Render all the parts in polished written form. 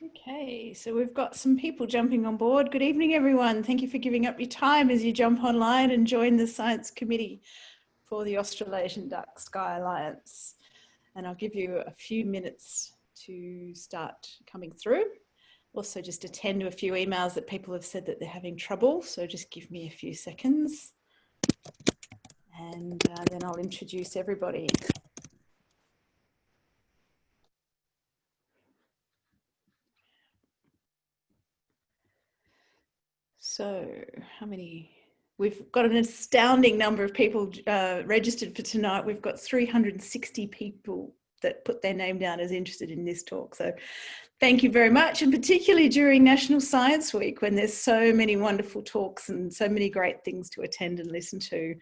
Okay, so we've got some people jumping on board. Good evening, everyone. Thank you for giving up your time as you jump online and join the Science Committee for the Australasian Dark Sky Alliance. And I'll give you a few minutes to start coming through. Also just attend to a few emails that people have said that they're having trouble. So just give me a few seconds and then I'll introduce everybody. So how many? We've got an astounding number of people registered for tonight. We've got 360 people that put their name down as interested in this talk. So thank you very much. And particularly during National Science Week, when there's so many wonderful talks and so many great things to attend and listen to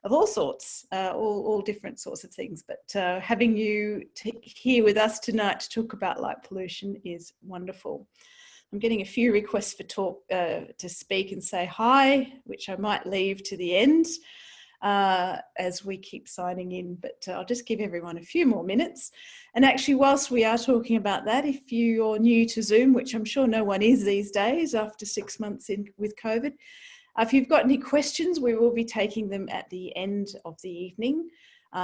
of all sorts, all different sorts of things. But having you here with us tonight to talk about light pollution is wonderful. I'm getting a few requests for talk to speak and say hi, which I might leave to the end as we keep signing in, but I'll just give everyone a few more minutes. And actually, whilst we are talking about that, if you're new to Zoom, which I'm sure no one is these days after 6 months in with COVID, if you've got any questions, we will be taking them at the end of the evening.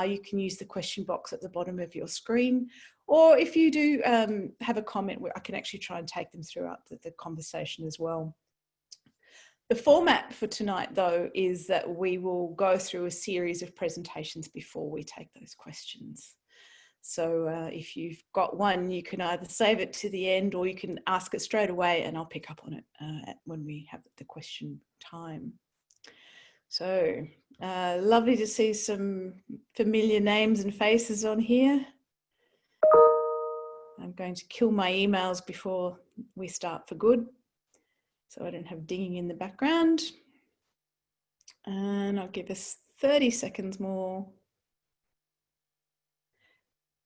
You can use the question box at the bottom of your screen. Or if you do have a comment, I can actually try and take them throughout the conversation as well. The format for tonight, though, is that we will go through a series of presentations before we take those questions. So if you've got one, you can either save it to the end or you can ask it straight away and I'll pick up on it when we have the question time. So lovely to see some familiar names and faces on here. I'm going to kill my emails before we start for good, so I don't have dinging in the background. And I'll give us 30 seconds more.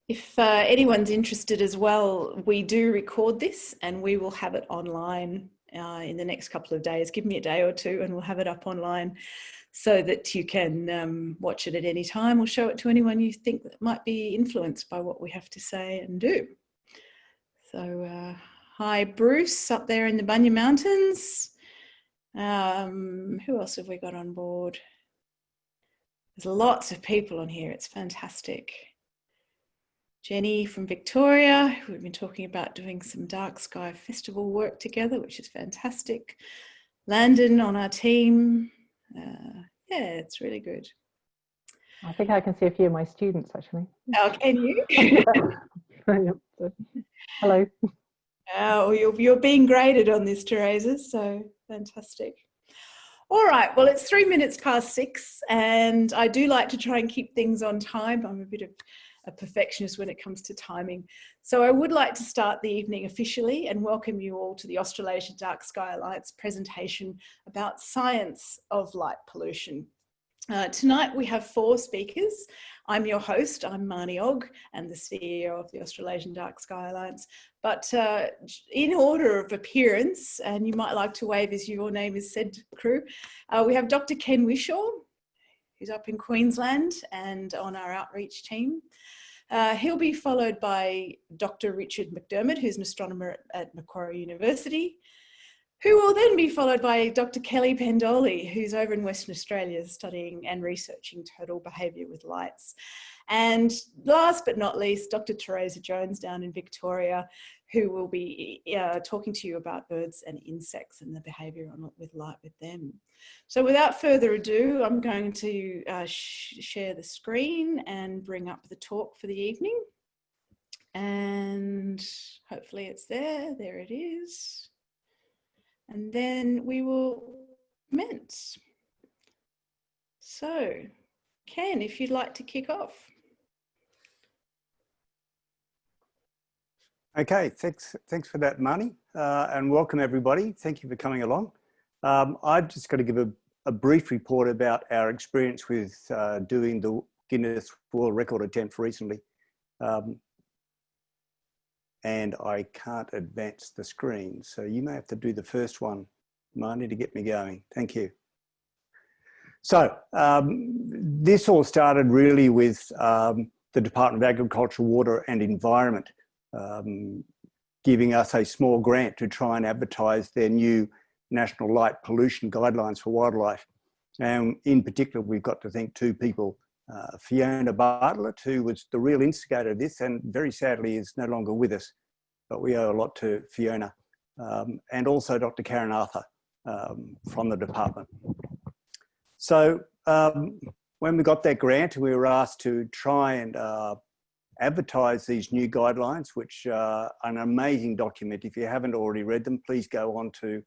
If anyone's interested as well, we do record this and we will have it online in the next couple of days. Give me a day or two and we'll have it up online so that you can watch it at any time or show it to anyone you think that might be influenced by what we have to say and do. So hi Bruce up there in the Bunya Mountains. Who else have we got on board? There's lots of people on here, it's fantastic. Jenny from Victoria, we've been talking about doing some Dark Sky Festival work together, which is fantastic. Landon on our team. Yeah, it's really good. I think I can see a few of my students actually. Oh, can you? Hello. Oh, you're being graded on this, Teresa, so fantastic. All right, well, it's 3 minutes past 6 and I do like to try and keep things on time. I'm a bit of a perfectionist when it comes to timing. So I would like to start the evening officially and welcome you all to the Australasian Dark Sky Alliance presentation about science of light pollution. Tonight we have 4 speakers. I'm your host, I'm Marnie Ogg, and the CEO of the Australasian Dark Sky Alliance. But in order of appearance, and you might like to wave as your name is said, crew, we have Dr. Ken Whishaw, who's up in Queensland and on our outreach team. He'll be followed by Dr. Richard McDermott, who's an astronomer at Macquarie University, who will then be followed by Dr. Kelly Pendoley, who's over in Western Australia studying and researching total behaviour with lights. And last but not least, Dr. Teresa Jones down in Victoria, who will be talking to you about birds and insects and the behaviour with light with them. So without further ado, I'm going to share the screen and bring up the talk for the evening. And hopefully it's there. There it is. And then we will commence. So, Ken, if you'd like to kick off. Okay, thanks for that, Marnie, and welcome everybody. Thank you for coming along. I've just got to give a brief report about our experience with doing the Guinness World Record attempt recently. And I can't advance the screen. So you may have to do the first one, Marnie, to get me going. Thank you. So this all started really with the Department of Agriculture, Water and Environment giving us a small grant to try and advertise their new National Light Pollution Guidelines for Wildlife. And in particular, we've got to thank two people, Fiona Bartlett, who was the real instigator of this and very sadly is no longer with us, but we owe a lot to Fiona, and also Dr. Karen Arthur from the department. So when we got that grant, we were asked to try and advertise these new guidelines, which are an amazing document. If you haven't already read them, please go onto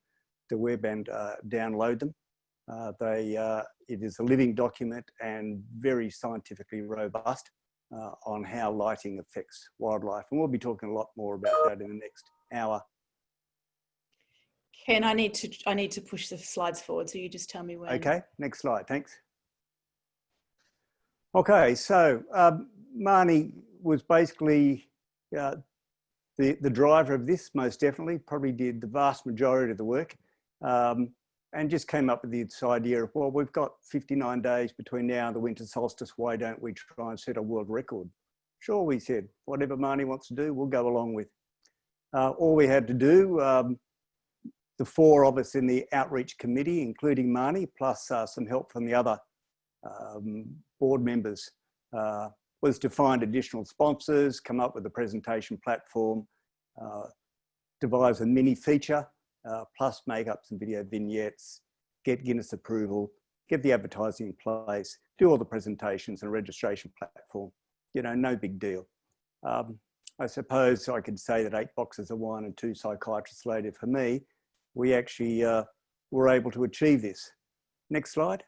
the web and download them. It is a living document and very scientifically robust on how lighting affects wildlife. And we'll be talking a lot more about that in the next hour. Ken, I need to push the slides forward, so you just tell me when. Okay, next slide, thanks. Okay, so Marnie was basically the driver of this, most definitely, probably did the vast majority of the work, and just came up with this idea of, well, we've got 59 days between now and the winter solstice, why don't we try and set a world record? Sure, we said, whatever Marnie wants to do, we'll go along with. All we had to do, the four of us in the outreach committee, including Marnie, plus some help from the other board members, was to find additional sponsors, come up with a presentation platform, devise a mini feature, plus make up some video vignettes, get Guinness approval, get the advertising in place, do all the presentations and registration platform. You know, no big deal. I suppose I could say that 8 boxes of wine and 2 psychiatrists later for me, we actually were able to achieve this. Next slide.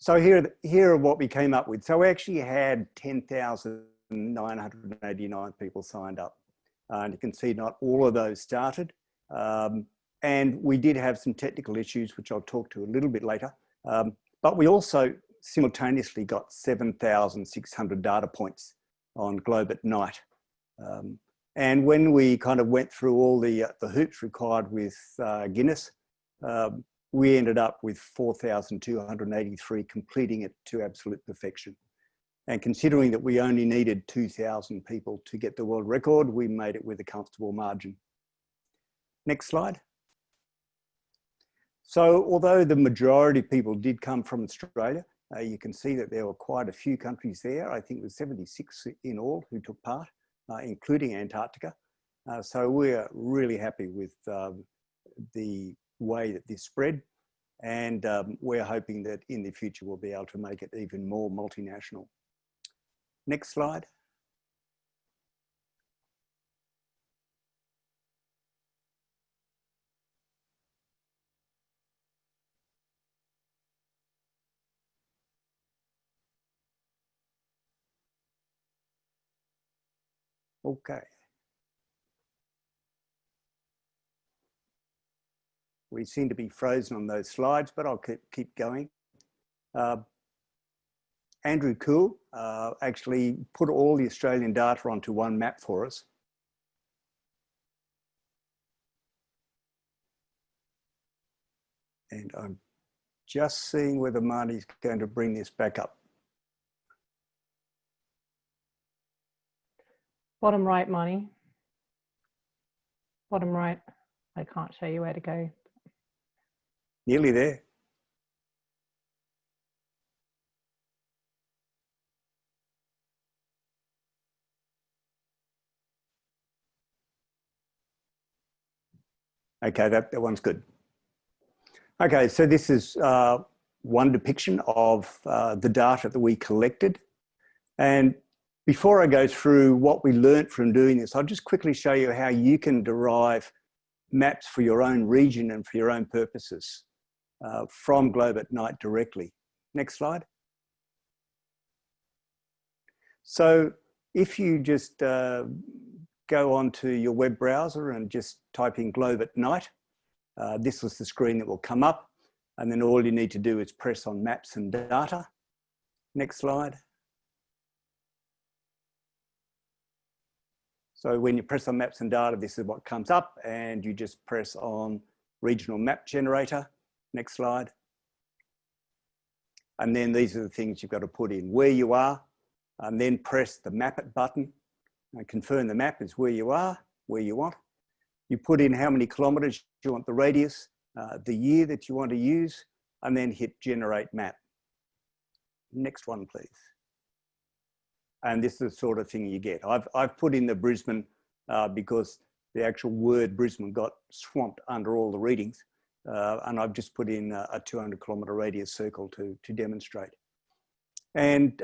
So here are what we came up with. So we actually had 10,989 people signed up. And you can see not all of those started. And we did have some technical issues, which I'll talk to a little bit later. But we also simultaneously got 7,600 data points on Globe at Night. And when we kind of went through all the hoops required with Guinness, we ended up with 4,283 completing it to absolute perfection. And considering that we only needed 2,000 people to get the world record, we made it with a comfortable margin. Next slide. So although the majority of people did come from Australia, you can see that there were quite a few countries there. I think it was 76 in all who took part, including Antarctica. So we're really happy with the way that this spread, and we're hoping that in the future we'll be able to make it even more multinational. Next slide. Okay. We seem to be frozen on those slides, but I'll keep going. Andrew Cool actually put all the Australian data onto one map for us. And I'm just seeing whether Marnie's going to bring this back up. Bottom right, Marnie. Bottom right. I can't show you where to go. Nearly there. Okay, that one's good. Okay, so this is one depiction of the data that we collected. And before I go through what we learnt from doing this, I'll just quickly show you how you can derive maps for your own region and for your own purposes from Globe at Night directly. Next slide. So if you just go onto your web browser and just type in Globe at Night, this was the screen that will come up, and then all you need to do is press on Maps and Data. Next slide. So when you press on Maps and Data, this is what comes up, and you just press on Regional Map Generator. Next slide. And then these are the things you've got to put in: where you are, and then press the Map It button, confirm the map is where you are, where you want. You put in how many kilometres you want the radius, the year that you want to use, and then hit generate map. Next one, please. And this is the sort of thing you get. I've put in the Brisbane because the actual word Brisbane got swamped under all the readings. And I've just put in a 200-kilometre radius circle to demonstrate. And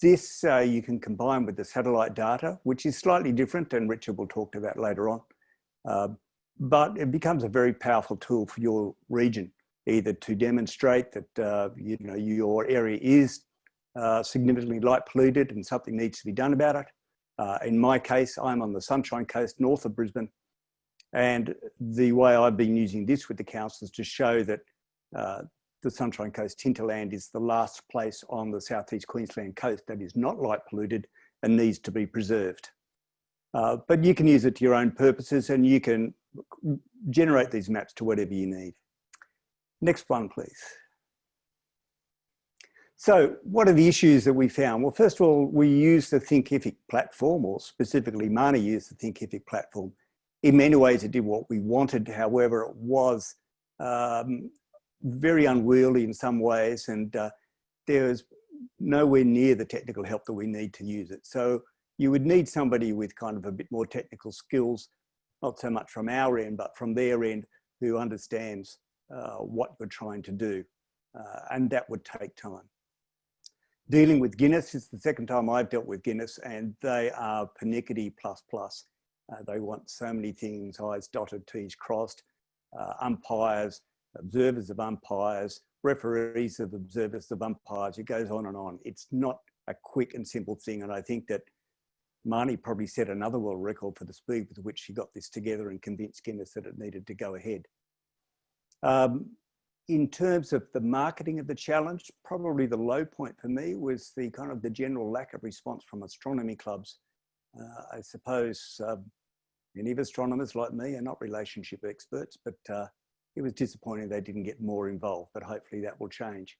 this you can combine with the satellite data, which is slightly different, and Richard will talk about later on. But it becomes a very powerful tool for your region, either to demonstrate that you know, your area is significantly light polluted and something needs to be done about it. In my case, I'm on the Sunshine Coast north of Brisbane. And the way I've been using this with the council is to show that the Sunshine Coast hinterland is the last place on the southeast Queensland coast that is not light polluted and needs to be preserved. But you can use it to your own purposes, and you can generate these maps to whatever you need. Next one, please. So what are the issues that we found? Well, first of all, we used the Thinkific platform, or specifically Marnie used the Thinkific platform. In many ways, it did what we wanted. However, it was very unwieldy in some ways, and there's nowhere near the technical help that we need to use it. So you would need somebody with kind of a bit more technical skills, not so much from our end, but from their end, who understands what we're trying to do. And that would take time. Dealing with Guinness is the second time I've dealt with Guinness, and they are pernickety plus plus. They want so many things, I's dotted, T's crossed, umpires, observers of umpires, referees of observers of umpires. It goes on and on. It's not a quick and simple thing. And I think that Marnie probably set another world record for the speed with which she got this together and convinced Guinness that it needed to go ahead. In terms of the marketing of the challenge, probably the low point for me was the kind of the general lack of response from astronomy clubs. I suppose many of astronomers like me are not relationship experts, but it was disappointing they didn't get more involved, but hopefully that will change.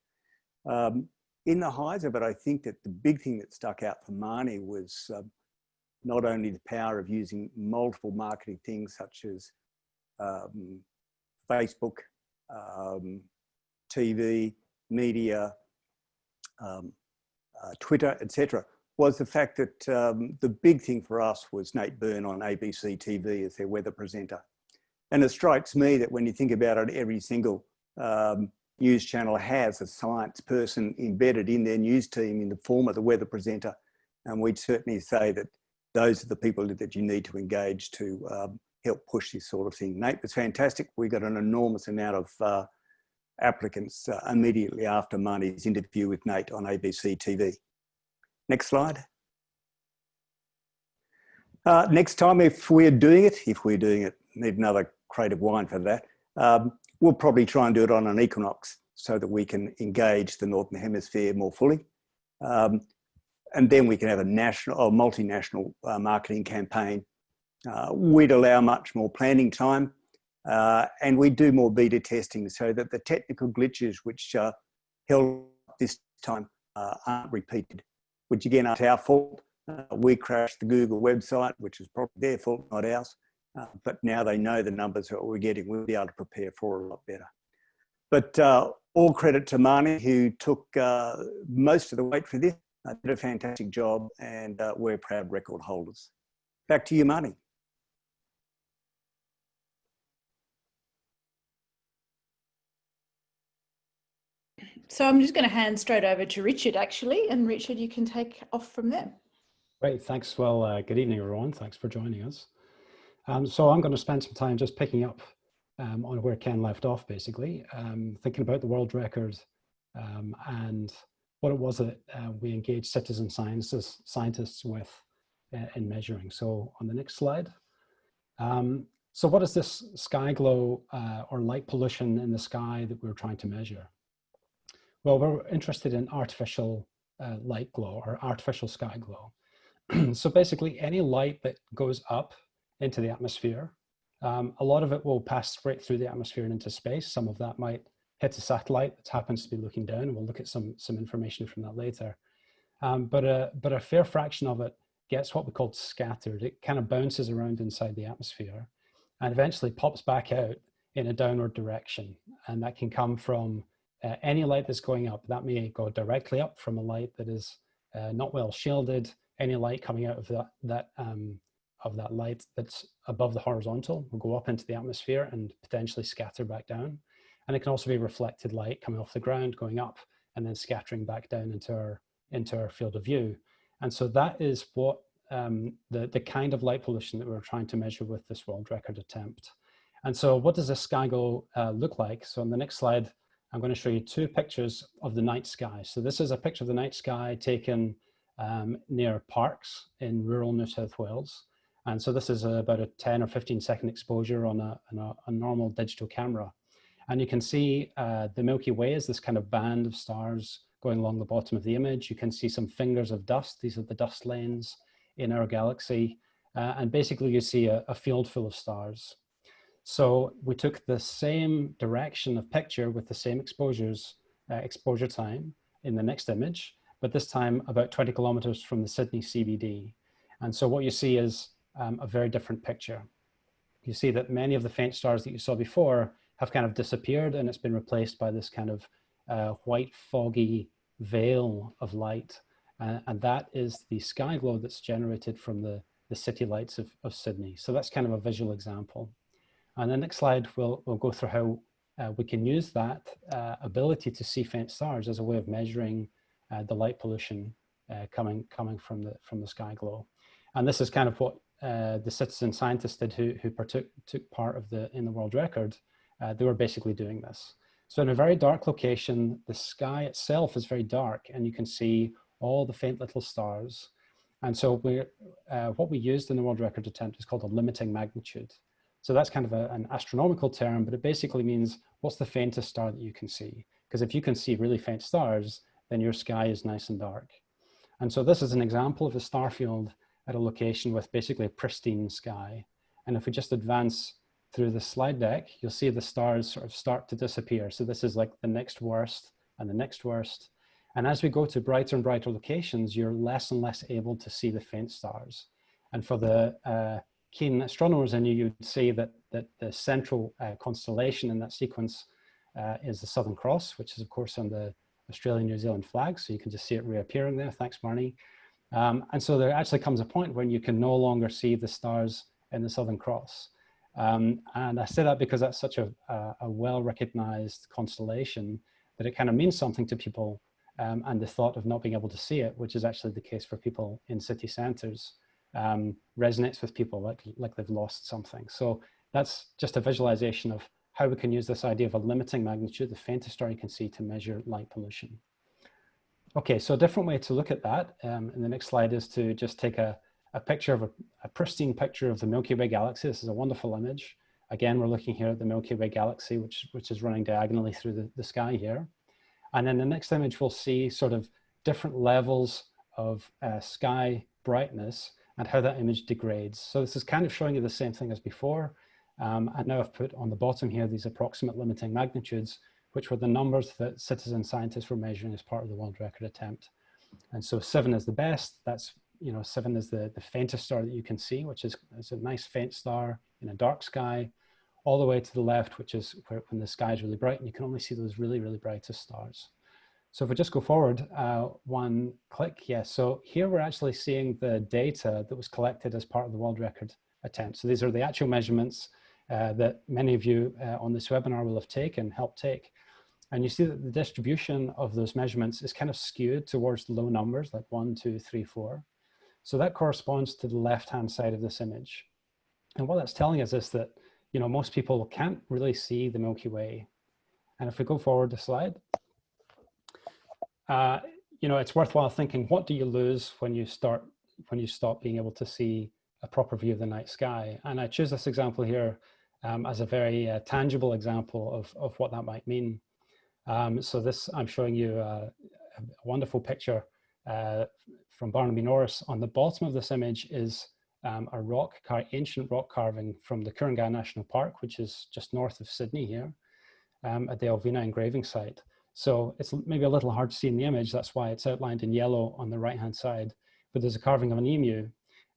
In the highs of it, I think that the big thing that stuck out for Marnie was not only the power of using multiple marketing things such as Facebook, TV, media, Twitter, etc., was the fact that the big thing for us was Nate Byrne on ABC TV as their weather presenter. And it strikes me that when you think about it, every single news channel has a science person embedded in their news team in the form of the weather presenter. And we'd certainly say that those are the people that you need to engage to help push this sort of thing. Nate was fantastic. We got an enormous amount of applicants immediately after Marnie's interview with Nate on ABC TV. Next slide. Next time, if we're doing it, need another crate of wine for that, we'll probably try and do it on an equinox so that we can engage the Northern Hemisphere more fully. And then we can have a national or multinational marketing campaign. We'd allow much more planning time, and we do more beta testing so that the technical glitches which held this time aren't repeated, which again aren't our fault. We crashed the Google website, which is probably their fault, not ours. But now they know the numbers that we're getting, we'll be able to prepare for it a lot better. But all credit to Marnie, who took most of the weight for this, did a fantastic job, and we're proud record holders. Back to you, Marnie. So I'm just going to hand straight over to Richard, actually, and Richard, you can take off from there. Great, thanks. Well, good evening, everyone. Thanks for joining us. So I'm going to spend some time just picking up on where Ken left off, basically, thinking about the world record and what it was that we engaged citizen scientists with in measuring. So on the next slide. So what is this sky glow or light pollution in the sky that we're trying to measure? Well, we're interested in artificial light glow or artificial sky glow. So basically any light that goes up into the atmosphere, a lot of it will pass straight through the atmosphere and into space. Some of that might hit a satellite that happens to be looking down. We'll look at some information from that later. But a fair fraction of it gets what we call scattered. It kind of bounces around inside the atmosphere and eventually pops back out in a downward direction. And that can come from any light that's going up. That may go directly up from a light that is not well shielded. Any light coming out of that light that's above the horizontal will go up into the atmosphere and potentially scatter back down. And it can also be reflected light coming off the ground, going up and then scattering back down into our field of view. And so that is what the kind of light pollution that we're trying to measure with this world record attempt. And so what does a sky glow look like? So on the next slide, I'm going to show you two pictures of the night sky. So this is a picture of the night sky taken near Parkes in rural New South Wales. And so this is about a 10 or 15 second exposure on a normal digital camera. And you can see the Milky Way is this kind of band of stars going along the bottom of the image. You can see some fingers of dust. These are the dust lanes in our galaxy. And basically you see a field full of stars. So we took the same direction of picture with the same exposure time in the next image, but this time about 20 kilometers from the Sydney CBD. And so what you see is a very different picture. You see that many of the faint stars that you saw before have kind of disappeared, and it's been replaced by this kind of white foggy veil of light. And that is the sky glow that's generated from the city lights of Sydney. So that's kind of a visual example. On the next slide, we'll go through how we can use that ability to see faint stars as a way of measuring the light pollution coming from the sky glow. And this is kind of what the citizen scientists did who took part in the world record. They were basically doing this. So in a very dark location, the sky itself is very dark, and you can see all the faint little stars. And so what we used in the world record attempt is called a limiting magnitude. So that's kind of an astronomical term, but it basically means what's the faintest star that you can see? Because if you can see really faint stars, then your sky is nice and dark. And so this is an example of a star field at a location with basically a pristine sky. And if we just advance through the slide deck, you'll see the stars sort of start to disappear. So this is like the next worst and the next worst. And as we go to brighter and brighter locations, you're less and less able to see the faint stars. And for the keen astronomers in you, you'd see that the central constellation in that sequence is the Southern Cross, which is of course on the Australian-New Zealand flag. So you can just see it reappearing there. Thanks, Marnie. And so there actually comes a point when you can no longer see the stars in the Southern Cross. And I say that because that's such a well-recognized constellation that it kind of means something to people, and the thought of not being able to see it, which is actually the case for people in city centers, resonates with people like they've lost something. So that's just a visualization of how we can use this idea of a limiting magnitude, the faintest star you can see, to measure light pollution. Okay, so a different way to look at that in the next slide is to just take a picture of a pristine picture of the Milky Way galaxy. This is a wonderful image. Again, we're looking here at the Milky Way galaxy, which is running diagonally through the sky here. And then the next image, we'll see sort of different levels of sky brightness and how that image degrades. So this is kind of showing you the same thing as before. And now I've put on the bottom here these approximate limiting magnitudes, which were the numbers that citizen scientists were measuring as part of the world record attempt. And so 7 is the best. That's, 7 is the faintest star that you can see, which is a nice faint star in a dark sky, all the way to the left, which is when the sky is really bright and you can only see those really, really brightest stars. So if we just go forward one click, yes. So here we're actually seeing the data that was collected as part of the world record attempt. So these are the actual measurements that many of you on this webinar will have helped take. And you see that the distribution of those measurements is kind of skewed towards the low numbers, like 1, 2, 3, 4. So that corresponds to the left-hand side of this image. And what that's telling us is that, most people can't really see the Milky Way. And if we go forward a slide, it's worthwhile thinking, what do you lose when you stop being able to see a proper view of the night sky? And I choose this example here as a very tangible example of what that might mean. So this, I'm showing you a wonderful picture from Barnaby Norris. On the bottom of this image is ancient rock carving from the Ku-ring-gai National Park, which is just north of Sydney here, at the Elvina engraving site. So it's maybe a little hard to see in the image. That's why it's outlined in yellow on the right-hand side. But there's a carving of an emu.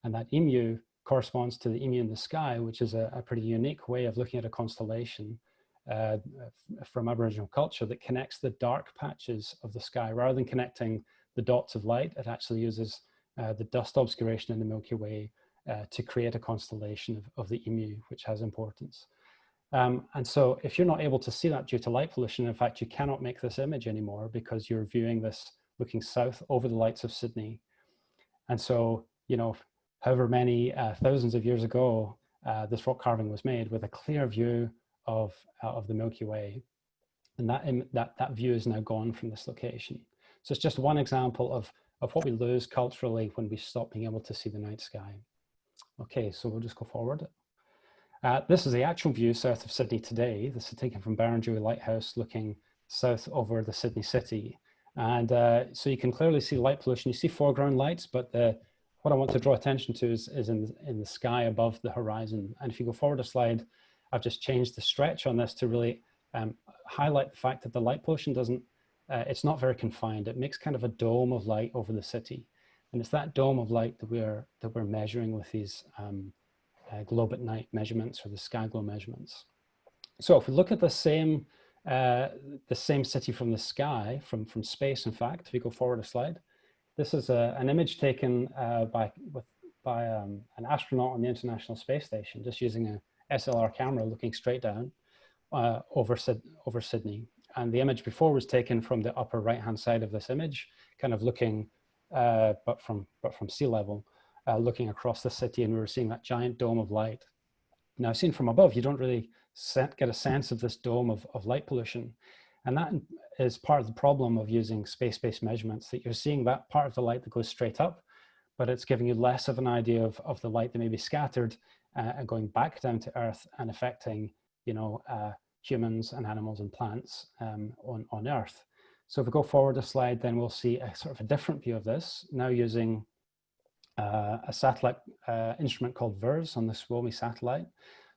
And that emu corresponds to the emu in the sky, which is a pretty unique way of looking at a constellation from Aboriginal culture that connects the dark patches of the sky. Rather than connecting the dots of light, it actually uses the dust obscuration in the Milky Way to create a constellation of the emu, which has importance. And so if you're not able to see that due to light pollution, in fact, you cannot make this image anymore because you're viewing this looking south over the lights of Sydney. And so, you know, however many thousands of years ago, this rock carving was made with a clear view of the Milky Way. And that view is now gone from this location. So it's just one example of what we lose culturally when we stop being able to see the night sky. Okay, so we'll just go forward. This is the actual view south of Sydney today. This is taken from Barrenjoey Lighthouse looking south over the Sydney city. And so you can clearly see light pollution. You see foreground lights, but what I want to draw attention to is in the sky above the horizon. And if you go forward a slide, I've just changed the stretch on this to really highlight the fact that the light pollution it's not very confined. It makes kind of a dome of light over the city. And it's that dome of light that we're measuring with these globe at night measurements, or the sky glow measurements. So if we look at the same city from the sky, from space, in fact, if you go forward a slide, this is an image taken by an astronaut on the International Space Station, just using a SLR camera looking straight down over Sydney. And the image before was taken from the upper right-hand side of this image, kind of looking, but from sea level, looking across the city, and we were seeing that giant dome of light. Now, seen from above, you don't really get a sense of this dome of light pollution. And that is part of the problem of using space-based measurements, that you're seeing that part of the light that goes straight up, but it's giving you less of an idea of the light that may be scattered and going back down to Earth and affecting, you know, humans and animals and plants on Earth. So if we go forward a slide, then we'll see a sort of a different view of this, now using a satellite instrument called VIRS on the Suomi satellite.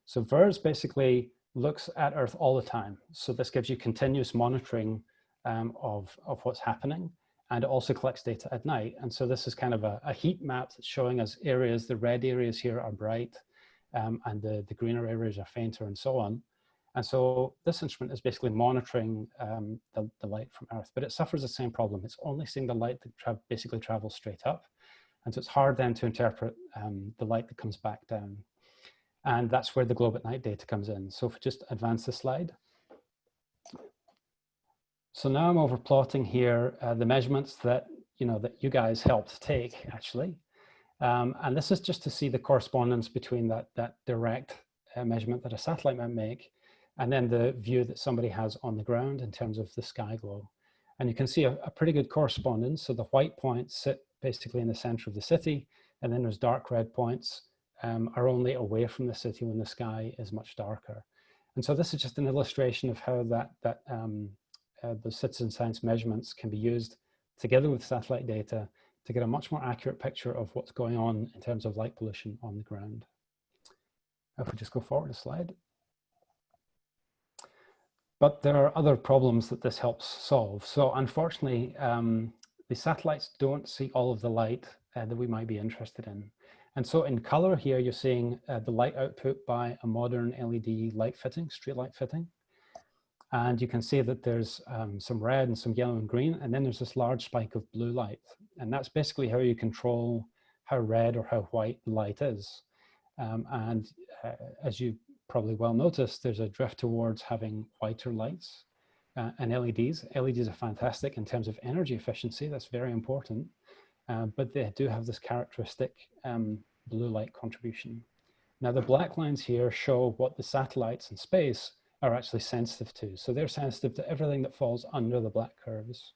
So VIRS basically looks at Earth all the time. So this gives you continuous monitoring of what's happening, and it also collects data at night. And so this is kind of a heat map that's showing us areas. The red areas here are bright, and the greener areas are fainter, and so on. And so this instrument is basically monitoring the light from Earth, but it suffers the same problem. It's only seeing the light that basically travels straight up. And so it's hard then to interpret the light that comes back down. And that's where the globe at night data comes in. So if we just advance the slide. So now I'm over plotting here the measurements that you guys helped take, actually. And this is just to see the correspondence between that direct measurement that a satellite might make, and then the view that somebody has on the ground in terms of the sky glow. And you can see a pretty good correspondence. So the white points sit basically in the center of the city, and then those dark red points are only away from the city when the sky is much darker. And so this is just an illustration of how the citizen science measurements can be used together with satellite data to get a much more accurate picture of what's going on in terms of light pollution on the ground. If we just go forward a slide. But there are other problems that this helps solve. So unfortunately, the satellites don't see all of the light that we might be interested in. And so in color here, you're seeing the light output by a modern LED light fitting, street light fitting. And you can see that there's some red and some yellow and green, and then there's this large spike of blue light. And that's basically how you control how red or how white the light is. As you probably well noticed, there's a drift towards having whiter lights and LEDs. LEDs are fantastic in terms of energy efficiency. That's very important. But they do have this characteristic blue light contribution. Now the black lines here show what the satellites in space are actually sensitive to. So they're sensitive to everything that falls under the black curves.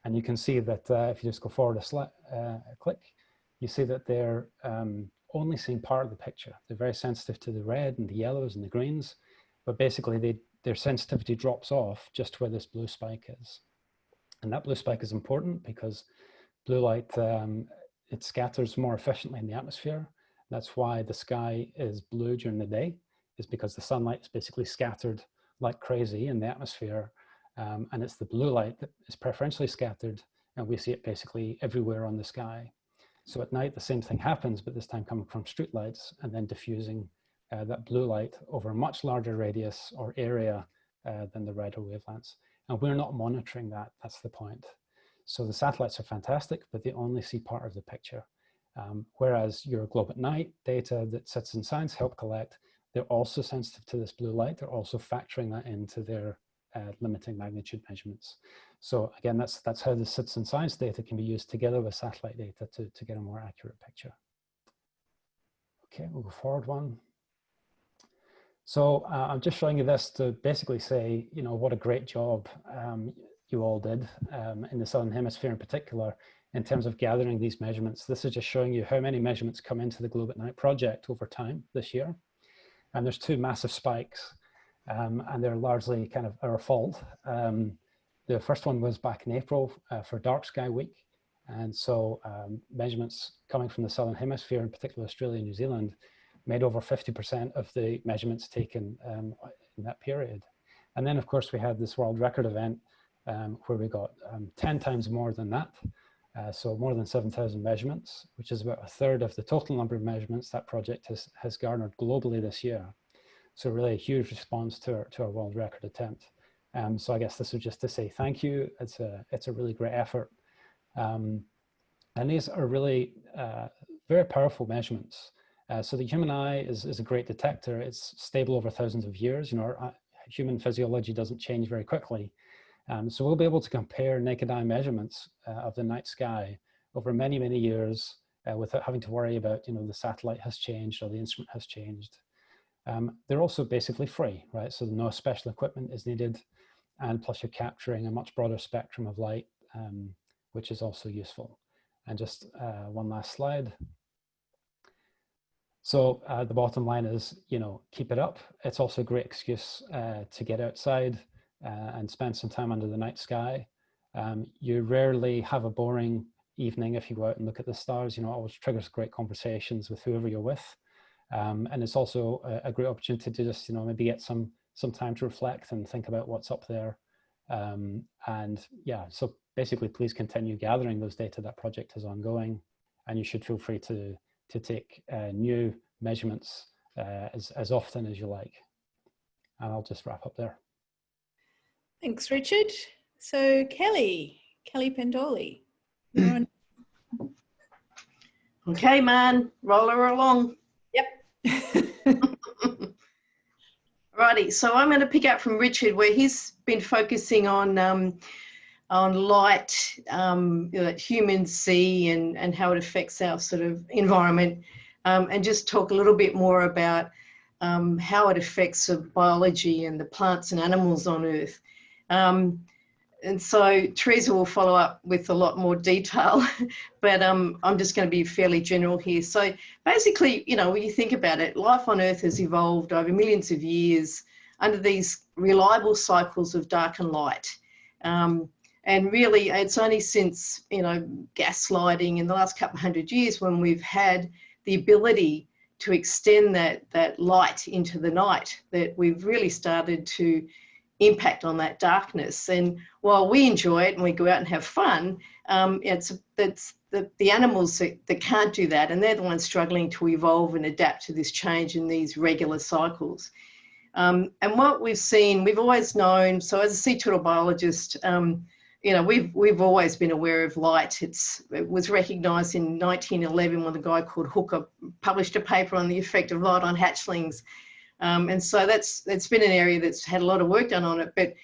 And you can see that if you just go forward a click, you see that they're only seeing part of the picture. They're very sensitive to the red and the yellows and the greens, but basically their sensitivity drops off just where this blue spike is. And that blue spike is important because blue light, it scatters more efficiently in the atmosphere. That's why the sky is blue during the day, is because the sunlight is basically scattered like crazy in the atmosphere. And it's the blue light that is preferentially scattered, and we see it basically everywhere on the sky. So at night, the same thing happens, but this time coming from streetlights and then diffusing that blue light over a much larger radius or area than the redder wavelengths. And we're not monitoring that, that's the point. So the satellites are fantastic, but they only see part of the picture. Whereas your Globe at Night data that Citizen Science help collect, they're also sensitive to this blue light. They're also factoring that into their limiting magnitude measurements. So again, that's how the Citizen Science data can be used together with satellite data to get a more accurate picture. Okay, we'll go forward one. So I'm just showing you this to basically say, you know, what a great job you all did in the Southern Hemisphere in particular, in terms of gathering these measurements. This is just showing you how many measurements come into the Globe at Night project over time this year. And there's two massive spikes, and they're largely kind of our fault. The first one was back in April for Dark Sky Week. And so measurements coming from the Southern Hemisphere, in particular Australia and New Zealand, made over 50% of the measurements taken in that period. And then of course we had this world record event where we got 10 times more than that. So more than 7,000 measurements, which is about a third of the total number of measurements that project has garnered globally this year. So really a huge response to our world record attempt. So I guess this was just to say thank you. It's a really great effort. And these are really very powerful measurements. So the human eye is a great detector. It's stable over thousands of years. You know, our human physiology doesn't change very quickly. So we'll be able to compare naked eye measurements of the night sky over many, many years without having to worry about, you know, the satellite has changed or the instrument has changed. They're also basically free, right? So no special equipment is needed. And plus you're capturing a much broader spectrum of light, which is also useful. And just one last slide. So the bottom line is, you know, keep it up. It's also a great excuse to get outside and spend some time under the night sky. You rarely have a boring evening if you go out and look at the stars. You know, it always triggers great conversations with whoever you're with. And it's also a great opportunity to just, you know, maybe get some time to reflect and think about what's up there. And yeah, so basically please continue gathering those data. That project is ongoing, and you should feel free to take new measurements as often as you like. And I'll just wrap up there. Thanks, Richard. So Kelly Pendoli, you're on. Okay, man, roll her along. Yep. Righty, so I'm going to pick up from Richard, where he's been focusing on light that humans see and how it affects our sort of environment, and just talk a little bit more about how it affects the biology and the plants and animals on Earth. And so Teresa will follow up with a lot more detail, but I'm just going to be fairly general here. So basically, you know, when you think about it, life on Earth has evolved over millions of years under these reliable cycles of dark and light. And really, it's only since, you know, gaslighting in the last couple of hundred years when we've had the ability to extend that light into the night that we've really started to impact on that darkness. And while we enjoy it and we go out and have fun, it's the animals that can't do that, and they're the ones struggling to evolve and adapt to this change in these regular cycles. And what we've seen, we've always known, so as a sea turtle biologist, you know, we've always been aware of light. It was recognised in 1911 when a guy called Hooker published a paper on the effect of light on hatchlings. And so it's been an area that's had a lot of work done on it. But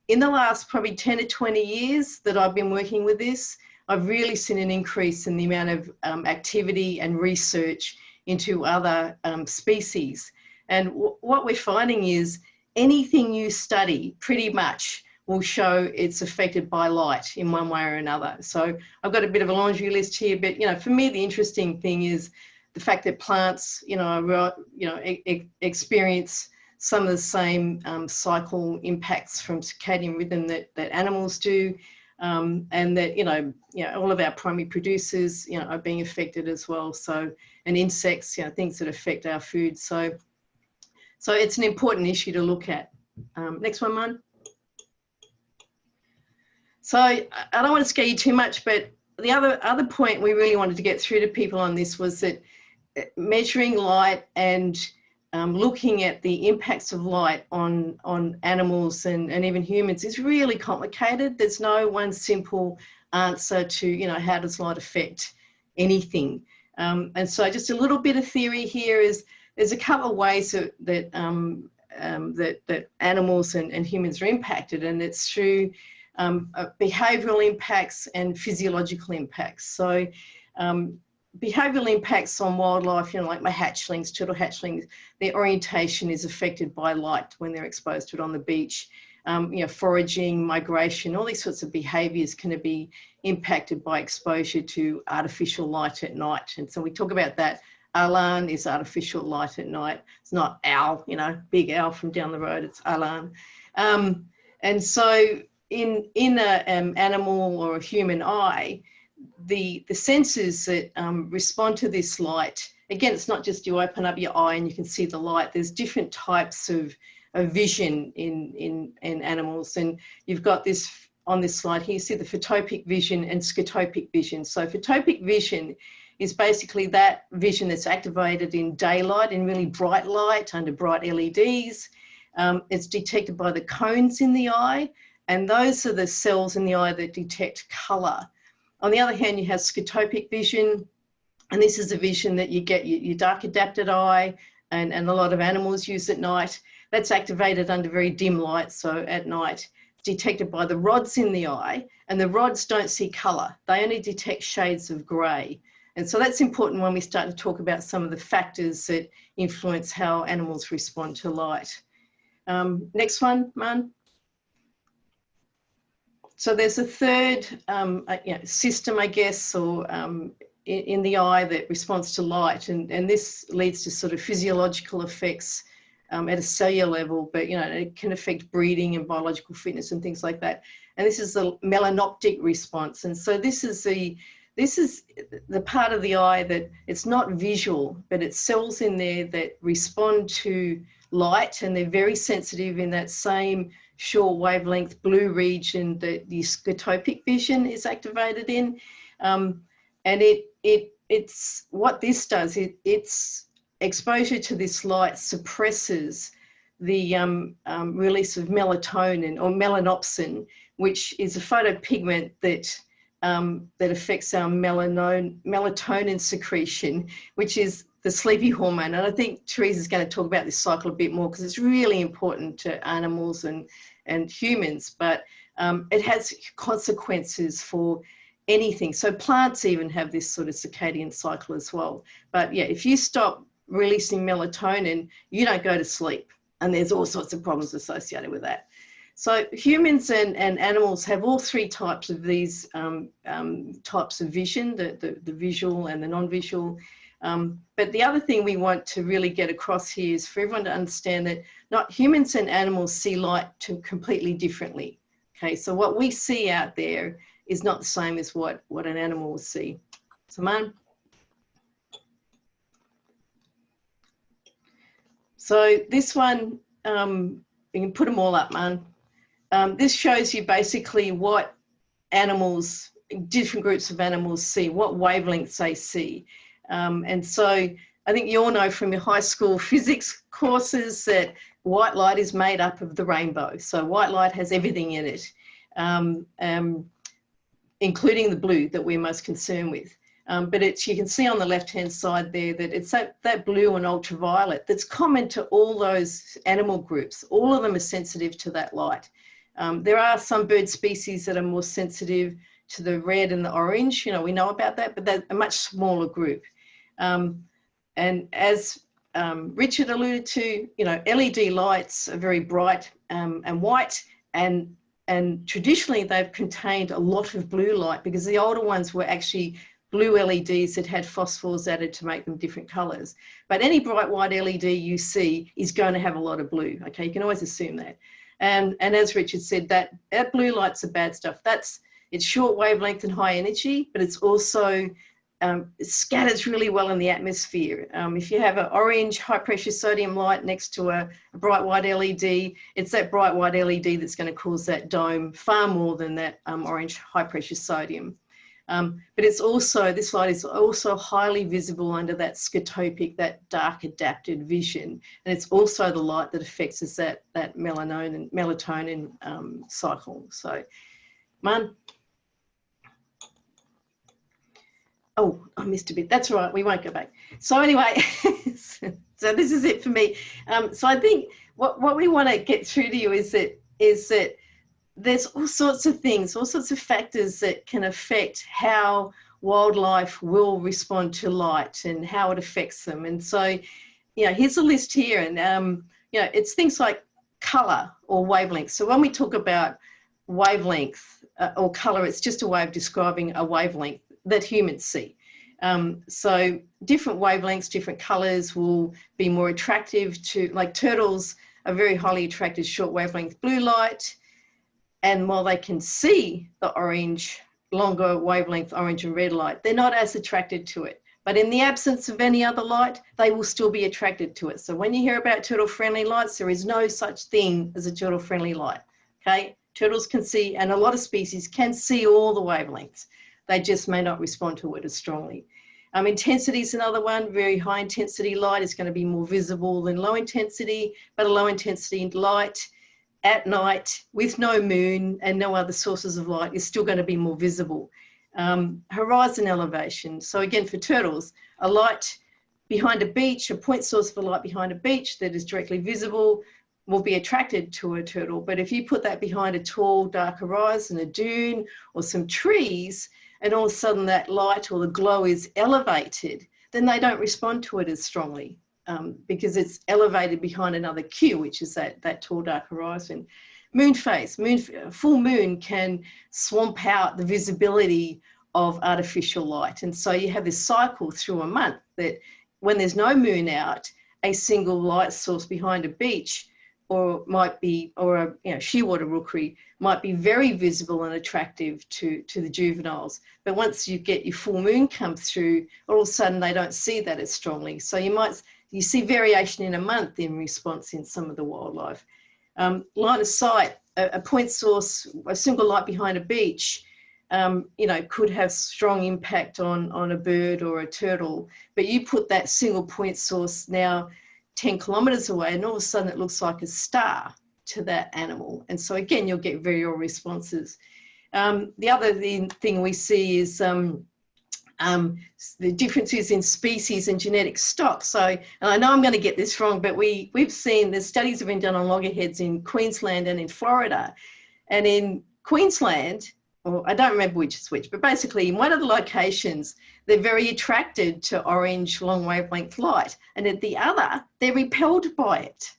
in the last probably 10 to 20 years that I've been working with this, I've really seen an increase in the amount of activity and research into other species. And what we're finding is anything you study pretty much will show it's affected by light in one way or another. So I've got a bit of a laundry list here, but, you know, for me, the interesting thing is the fact that plants, experience some of the same cycle impacts from circadian rhythm that animals do, and that, you know, all of our primary producers, you know, are being affected as well. So, and insects, you know, things that affect our food. So it's an important issue to look at. Next one, Mon. So I don't want to scare you too much, but the other point we really wanted to get through to people on this was that measuring light and looking at the impacts of light on animals and even humans is really complicated. There's no one simple answer to, you know, how does light affect anything. And so just a little bit of theory here is there's a couple of ways that animals and humans are impacted, and it's through behavioural impacts and physiological impacts. So behavioural impacts on wildlife, you know, like my hatchlings, turtle hatchlings, their orientation is affected by light when they're exposed to it on the beach. You know, foraging, migration, all these sorts of behaviours can be impacted by exposure to artificial light at night. And so we talk about that. Alarm is artificial light at night. It's not owl, you know, big owl from down the road, it's alarm. And so in an animal or a human eye, the senses that respond to this light, again, it's not just you open up your eye and you can see the light. There's different types of vision in animals, and you've got this on this slide here. You see the photopic vision and scotopic vision. So photopic vision is basically that vision that's activated in daylight, in really bright light under bright LEDs. It's detected by the cones in the eye, and those are the cells in the eye that detect colour. On the other hand, you have scotopic vision, and this is a vision that you get your dark adapted eye, and a lot of animals use at night. That's activated under very dim light, so at night. It's detected by the rods in the eye, and the rods don't see colour. They only detect shades of grey. And so that's important when we start to talk about some of the factors that influence how animals respond to light. Next one, Man. So there's a third system, I guess, or in the eye that responds to light, and this leads to sort of physiological effects at a cellular level, but you know, it can affect breeding and biological fitness and things like that. And this is the melanoptic response. And so this is the part of the eye that it's not visual, but it's cells in there that respond to light, and they're very sensitive in that same short wavelength blue region that the scotopic vision is activated in. And it's what this does, it's exposure to this light suppresses the release of melatonin or melanopsin, which is a photopigment that affects our melatonin secretion, which is the sleepy hormone. And I think Teresa's going to talk about this cycle a bit more because it's really important to animals and humans, but it has consequences for anything. So plants even have this sort of circadian cycle as well. But yeah, if you stop releasing melatonin, you don't go to sleep, and there's all sorts of problems associated with that. So humans and animals have all three types of these types of vision, the visual and the non-visual. But the other thing we want to really get across here is for everyone to understand that not humans and animals see light completely differently. Okay, so what we see out there is not the same as what an animal will see. Saman? So this one, you can put them all up, man. This shows you basically what animals, different groups of animals see, what wavelengths they see. And so I think you all know from your high school physics courses that white light is made up of the rainbow. So white light has everything in it, including the blue that we're most concerned with. But you can see on the left-hand side there that it's that blue and ultraviolet that's common to all those animal groups. All of them are sensitive to that light. There are some bird species that are more sensitive to the red and the orange. You know, we know about that, but they're a much smaller group. And as Richard alluded to, you know, LED lights are very bright and white, and traditionally they've contained a lot of blue light because the older ones were actually blue LEDs that had phosphors added to make them different colours. But any bright white LED you see is going to have a lot of blue. Okay, you can always assume that. And as Richard said, that blue light's the bad stuff. It's short wavelength and high energy, but it's also it scatters really well in the atmosphere. If you have an orange high pressure sodium light next to a bright white LED, it's that bright white LED that's going to cause that dome far more than that orange high pressure sodium. But it's also, this light is also highly visible under that scotopic, that dark adapted vision. And it's also the light that affects us that melatonin cycle. So, Man. Oh, I missed a bit. That's right. We won't go back. So anyway, so this is it for me. So I think what we want to get through to you is that there's all sorts of things, all sorts of factors that can affect how wildlife will respond to light and how it affects them. And so, here's a list here, and it's things like color or wavelength. So when we talk about wavelength or color, it's just a way of describing a wavelength that humans see. So different wavelengths, different colors will be more attractive to, like turtles are very highly attracted to short wavelength blue light. And while they can see the orange, longer wavelength orange and red light, they're not as attracted to it. But in the absence of any other light, they will still be attracted to it. So when you hear about turtle-friendly lights, there is no such thing as a turtle-friendly light, okay? Turtles can see, and a lot of species can see all the wavelengths. They just may not respond to it as strongly. Intensity is another one. Very high intensity light is going to be more visible than low intensity, but a low intensity light at night with no moon and no other sources of light is still going to be more visible. Horizon elevation. So again, for turtles, a light behind a beach, a point source of a light behind a beach that is directly visible will be attracted to a turtle. But if you put that behind a tall, dark horizon, a dune or some trees, and all of a sudden that light or the glow is elevated, then they don't respond to it as strongly because it's elevated behind another cue, which is that tall, dark horizon. Moon phase, full moon can swamp out the visibility of artificial light. And so you have this cycle through a month that when there's no moon out, a single light source behind a beach or a shearwater rookery might be very visible and attractive to the juveniles. But once you get your full moon come through, all of a sudden they don't see that as strongly. So you see variation in a month in response in some of the wildlife. Line of sight, a point source, a single light behind a beach, could have strong impact on a bird or a turtle. But you put that single point source now 10 kilometers away and all of a sudden it looks like a star to that animal. And so again, you'll get variable responses. The other thing we see is the differences in species and genetic stock. So, and I know I'm going to get this wrong, but we've seen the studies have been done on loggerheads in Queensland and in Florida. And in Queensland, or I don't remember which is which, but basically in one of the locations, they're very attracted to orange long wavelength light. And at the other, they're repelled by it.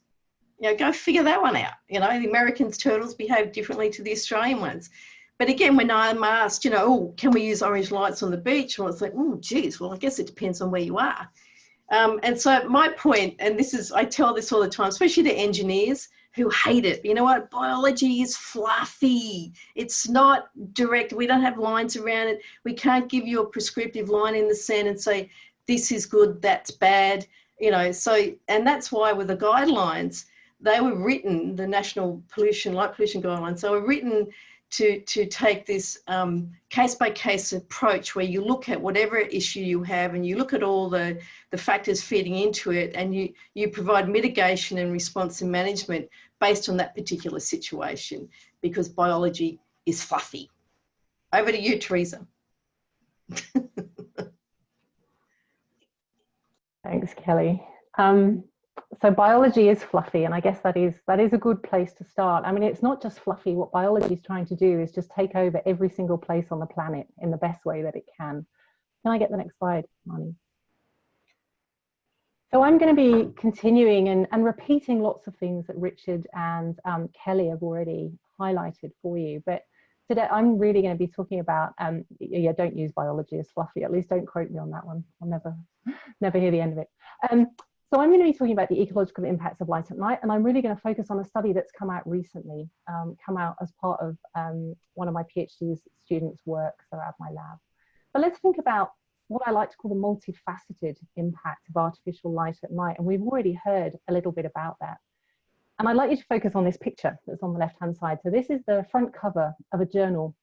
Go figure that one out. The American turtles behave differently to the Australian ones. But again, when I'm asked, can we use orange lights on the beach? Well, it's like, oh, geez, well, I guess it depends on where you are. And so my point, and I tell this all the time, especially to engineers who hate it. You know what? Biology is fluffy. It's not direct. We don't have lines around it. We can't give you a prescriptive line in the sand and say, this is good, that's bad. And that's why with the guidelines, they were written, the National Light Pollution Guidelines, they were written to take this case-by-case approach where you look at whatever issue you have and you look at all the factors feeding into it and you provide mitigation and response and management based on that particular situation because biology is fluffy. Over to you, Teresa. Thanks, Kelly. So biology is fluffy, and I guess that is a good place to start. I mean, it's not just fluffy. What biology is trying to do is just take over every single place on the planet in the best way that it can. Can I get the next slide, Marnie? So I'm going to be continuing and repeating lots of things that Richard and Kelly have already highlighted for you. But today I'm really going to be talking about, don't use biology as fluffy. At least don't quote me on that one. I'll never hear the end of it. So I'm going to be talking about the ecological impacts of light at night, and I'm really going to focus on a study that's come out recently, come out as part of one of my PhD students' work, so out of my lab. But let's think about what I like to call the multifaceted impact of artificial light at night, and we've already heard a little bit about that. And I'd like you to focus on this picture that's on the left-hand side. So this is the front cover of a journal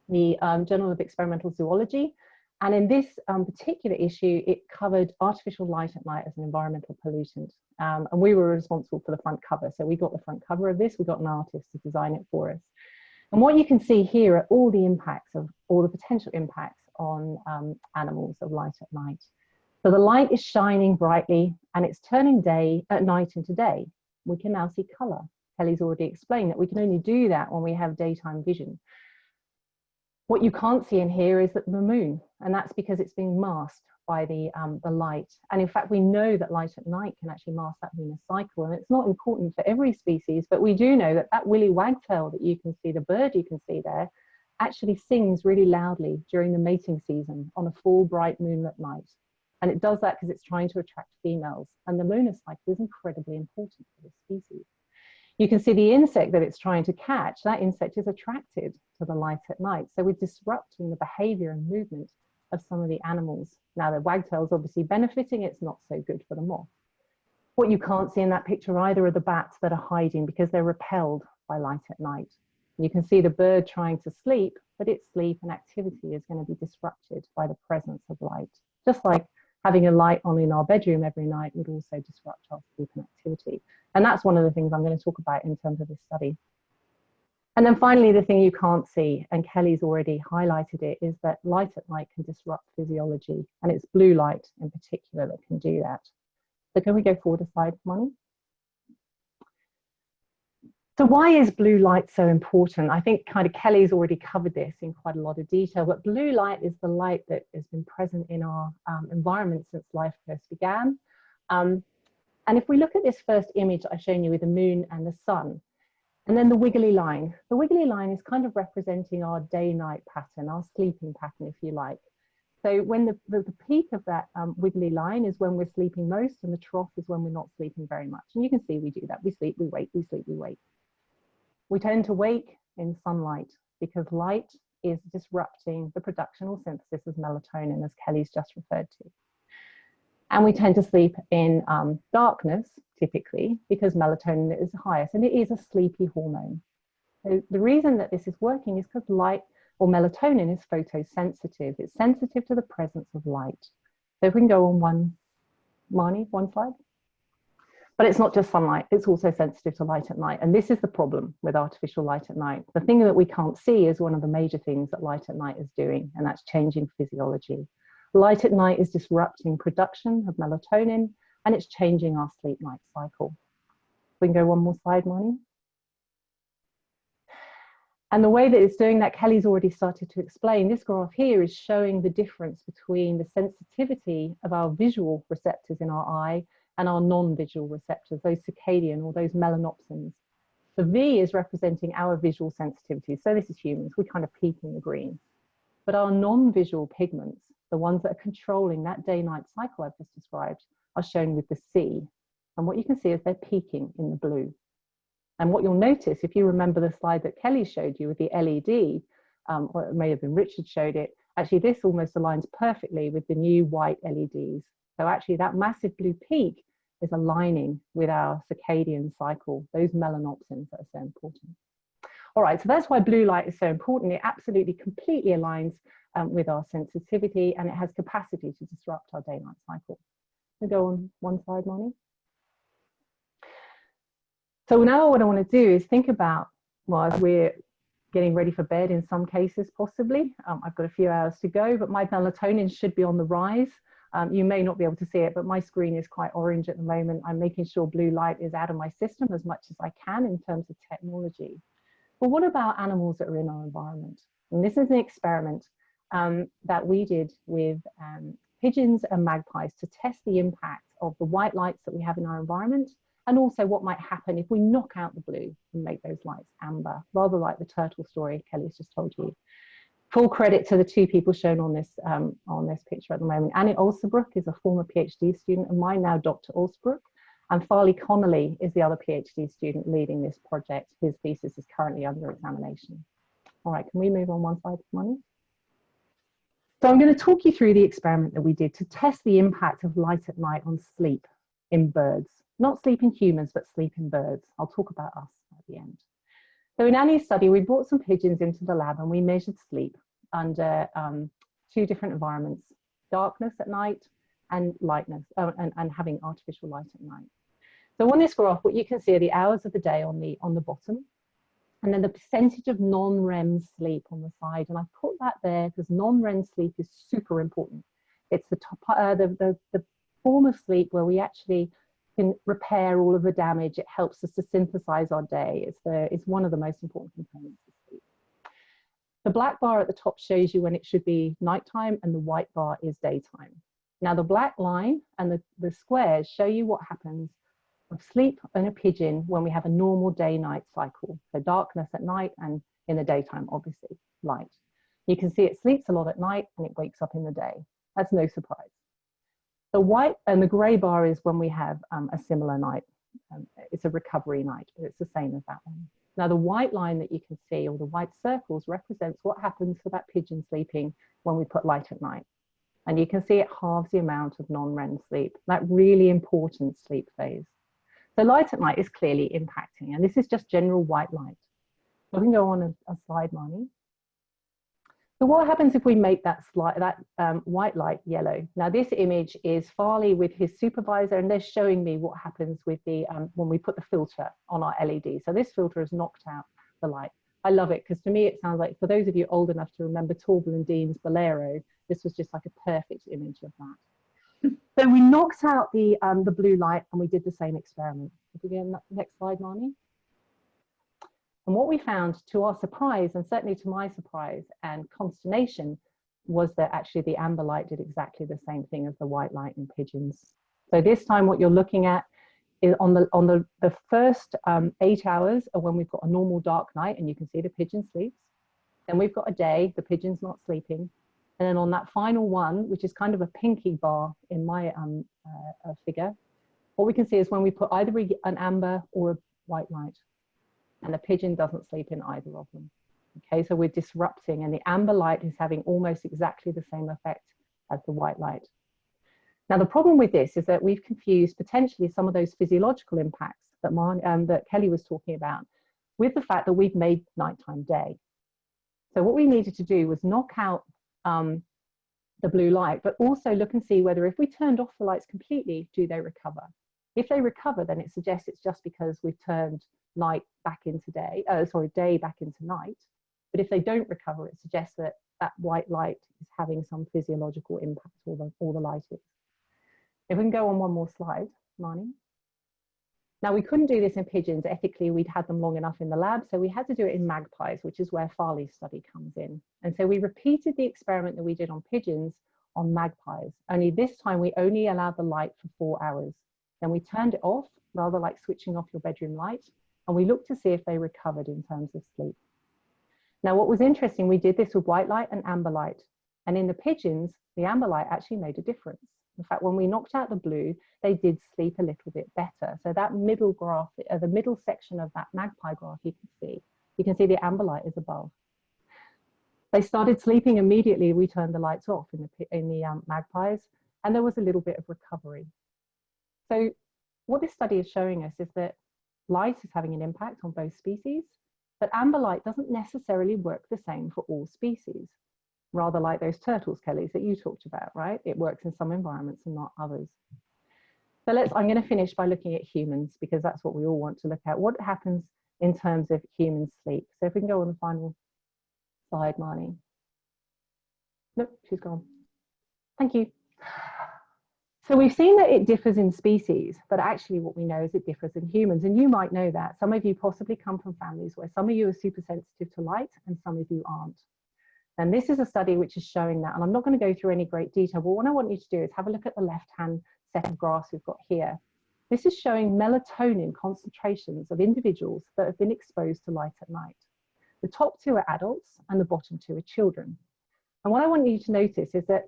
the Journal of Experimental Zoology. And in this particular issue, it covered artificial light at night as an environmental pollutant. And we were responsible for the front cover. So we got the front cover of this, we got an artist to design it for us. And what you can see here are all the impacts of all the potential impacts on animals of light at night. So the light is shining brightly and it's turning night into day. We can now see color. Kelly's already explained that we can only do that when we have daytime vision. What you can't see in here is that the moon, and that's because it's being masked by the light. And in fact, we know that light at night can actually mask that lunar cycle. And it's not important for every species, but we do know that that willy wagtail that you can see, the bird you can see there, actually sings really loudly during the mating season on a full bright moonlit night. And it does that because it's trying to attract females. And the lunar cycle is incredibly important for this species. You can see the insect that it's trying to catch. That insect is attracted to the light at night. So we're disrupting the behavior and movement of some of the animals. Now the wagtail's obviously benefiting, it's not so good for the moth. What you can't see in that picture either are the bats that are hiding because they're repelled by light at night. You can see the bird trying to sleep, but its sleep and activity is going to be disrupted by the presence of light. Just like having a light on in our bedroom every night would also disrupt our sleep and activity. And that's one of the things I'm going to talk about in terms of this study. And then finally, the thing you can't see, and Kelly's already highlighted it, is that light at night can disrupt physiology, and it's blue light in particular that can do that. So can we go forward a slide, Moni? So why is blue light so important? I think kind of Kelly's already covered this in quite a lot of detail, but blue light is the light that has been present in our environment since life first began. And if we look at this first image I've shown you with the moon and the sun, and then the wiggly line is kind of representing our day-night pattern, our sleeping pattern, if you like. So when the peak of that wiggly line is when we're sleeping most, and the trough is when we're not sleeping very much. And you can see we do that. We sleep, we wake, we sleep, we wake. We tend to wake in sunlight because light is disrupting the production or synthesis of melatonin, as Kelly's just referred to. And we tend to sleep in darkness, typically, because melatonin is highest, and it is a sleepy hormone. So the reason that this is working is because light, or melatonin, is photosensitive. It's sensitive to the presence of light. So if we can go on one slide. But it's not just sunlight, it's also sensitive to light at night. And this is the problem with artificial light at night. The thing that we can't see is one of the major things that light at night is doing, and that's changing physiology. Light at night is disrupting production of melatonin, and it's changing our sleep-night cycle. We can go one more slide, Moni. And the way that it's doing that, Kelly's already started to explain. This graph here is showing the difference between the sensitivity of our visual receptors in our eye and our non-visual receptors, those circadian or those melanopsins. The V is representing our visual sensitivity. So this is humans, we kind of peak in the green. But our non-visual pigments, the ones that are controlling that day-night cycle I've just described, are shown with the C. And what you can see is they're peaking in the blue. And what you'll notice, if you remember the slide that Kelly showed you with the LED, or it may have been Richard showed it, actually this almost aligns perfectly with the new white LEDs. So actually that massive blue peak is aligning with our circadian cycle, those melanopsins that are so important. All right, so that's why blue light is so important. It absolutely completely aligns with our sensitivity, and it has capacity to disrupt our day-night cycle. We'll go on one slide, Moni. So now what I want to do is think about, well, as we're getting ready for bed in some cases, possibly. I've got a few hours to go, but my melatonin should be on the rise. You may not be able to see it, but my screen is quite orange at the moment. I'm making sure blue light is out of my system as much as I can in terms of technology. But what about animals that are in our environment? And this is an experiment that we did with pigeons and magpies to test the impact of the white lights that we have in our environment, and also what might happen if we knock out the blue and make those lights amber, rather like the turtle story Kelly's just told you. Full credit to the two people shown on this picture at the moment. Annie Alsabrook is a former PhD student of mine, now Dr. Alsabrook, and Farley Connolly is the other PhD student leading this project. His thesis is currently under examination. All right, can we move on one slide, Moni? So I'm going to talk you through the experiment that we did to test the impact of light at night on sleep in birds. Not sleep in humans, but sleep in birds. I'll talk about us at the end. So in Annie's study, we brought some pigeons into the lab and we measured sleep under 2 different environments, darkness at night and lightness, and having artificial light at night. So on this graph, what you can see are the hours of the day on the bottom, and then the percentage of non-REM sleep on the side. And I put that there because non-REM sleep is super important. It's the form of sleep where we actually can repair all of the damage. It helps us to synthesize our day. It's one of the most important components of sleep. The black bar at the top shows you when it should be nighttime, and the white bar is daytime. Now the black line and the squares show you what happens of sleep in a pigeon when we have a normal day-night cycle. So darkness at night, and in the daytime, obviously, light. You can see it sleeps a lot at night and it wakes up in the day. That's no surprise. The white and the gray bar is when we have a similar night. It's a recovery night, but it's the same as that one. Now the white line that you can see, or the white circles, represents what happens for that pigeon sleeping when we put light at night. And you can see it halves the amount of non-REM sleep, that really important sleep phase. So light at night is clearly impacting, and this is just general white light. So we can go on a slide, Marnie. So what happens if we make that white light yellow? Now this image is Farley with his supervisor, and they're showing me what happens with the when we put the filter on our LED. So this filter has knocked out the light. I love it because to me it sounds like, for those of you old enough to remember Torval and Dean's Bolero, this was just like a perfect image of that. So we knocked out the blue light and we did the same experiment. If we go next slide, Marnie. And what we found, to our surprise, and certainly to my surprise and consternation, was that actually the amber light did exactly the same thing as the white light in pigeons. So this time what you're looking at is on the first 8 hours are when we've got a normal dark night, and you can see the pigeon sleeps. Then we've got a day, the pigeon's not sleeping. And then on that final one, which is kind of a pinky bar in my figure, what we can see is when we put either an amber or a white light, and the pigeon doesn't sleep in either of them. Okay, so we're disrupting, and the amber light is having almost exactly the same effect as the white light. Now, the problem with this is that we've confused potentially some of those physiological impacts that Kelly was talking about with the fact that we've made nighttime day. So what we needed to do was knock out the blue light, but also look and see whether if we turned off the lights completely, do they recover? If they recover, then it suggests it's just because we've turned night back into day, day back into night. But if they don't recover, it suggests that that white light is having some physiological impact, or the light is. If we can go on one more slide, Marnie. Now, we couldn't do this in pigeons. Ethically, we'd had them long enough in the lab, so we had to do it in magpies, which is where Farley's study comes in. And so we repeated the experiment that we did on pigeons on magpies, only this time we only allowed the light for 4 hours. Then we turned it off, rather like switching off your bedroom light, and we looked to see if they recovered in terms of sleep. Now, what was interesting, we did this with white light and amber light. And in the pigeons, the amber light actually made a difference. In fact, when we knocked out the blue, they did sleep a little bit better. So that middle graph, the middle section of that magpie graph, you can see the amber light is above. They started sleeping immediately. We turned the lights off in the magpies, and there was a little bit of recovery. So what this study is showing us is that light is having an impact on both species, but amber light doesn't necessarily work the same for all species. Rather like those turtles, Kelly, that you talked about, right? It works in some environments and not others. So I'm going to finish by looking at humans, because that's what we all want to look at. What happens in terms of human sleep? So if we can go on the final slide, Marnie. Nope, she's gone. Thank you. So we've seen that it differs in species, but actually what we know is it differs in humans. And you might know that. Some of you possibly come from families where some of you are super sensitive to light and some of you aren't. And this is a study which is showing that, and I'm not going to go through any great detail, but what I want you to do is have a look at the left-hand set of graphs we've got here. This is showing melatonin concentrations of individuals that have been exposed to light at night. The top 2 are adults and the bottom 2 are children. And what I want you to notice is that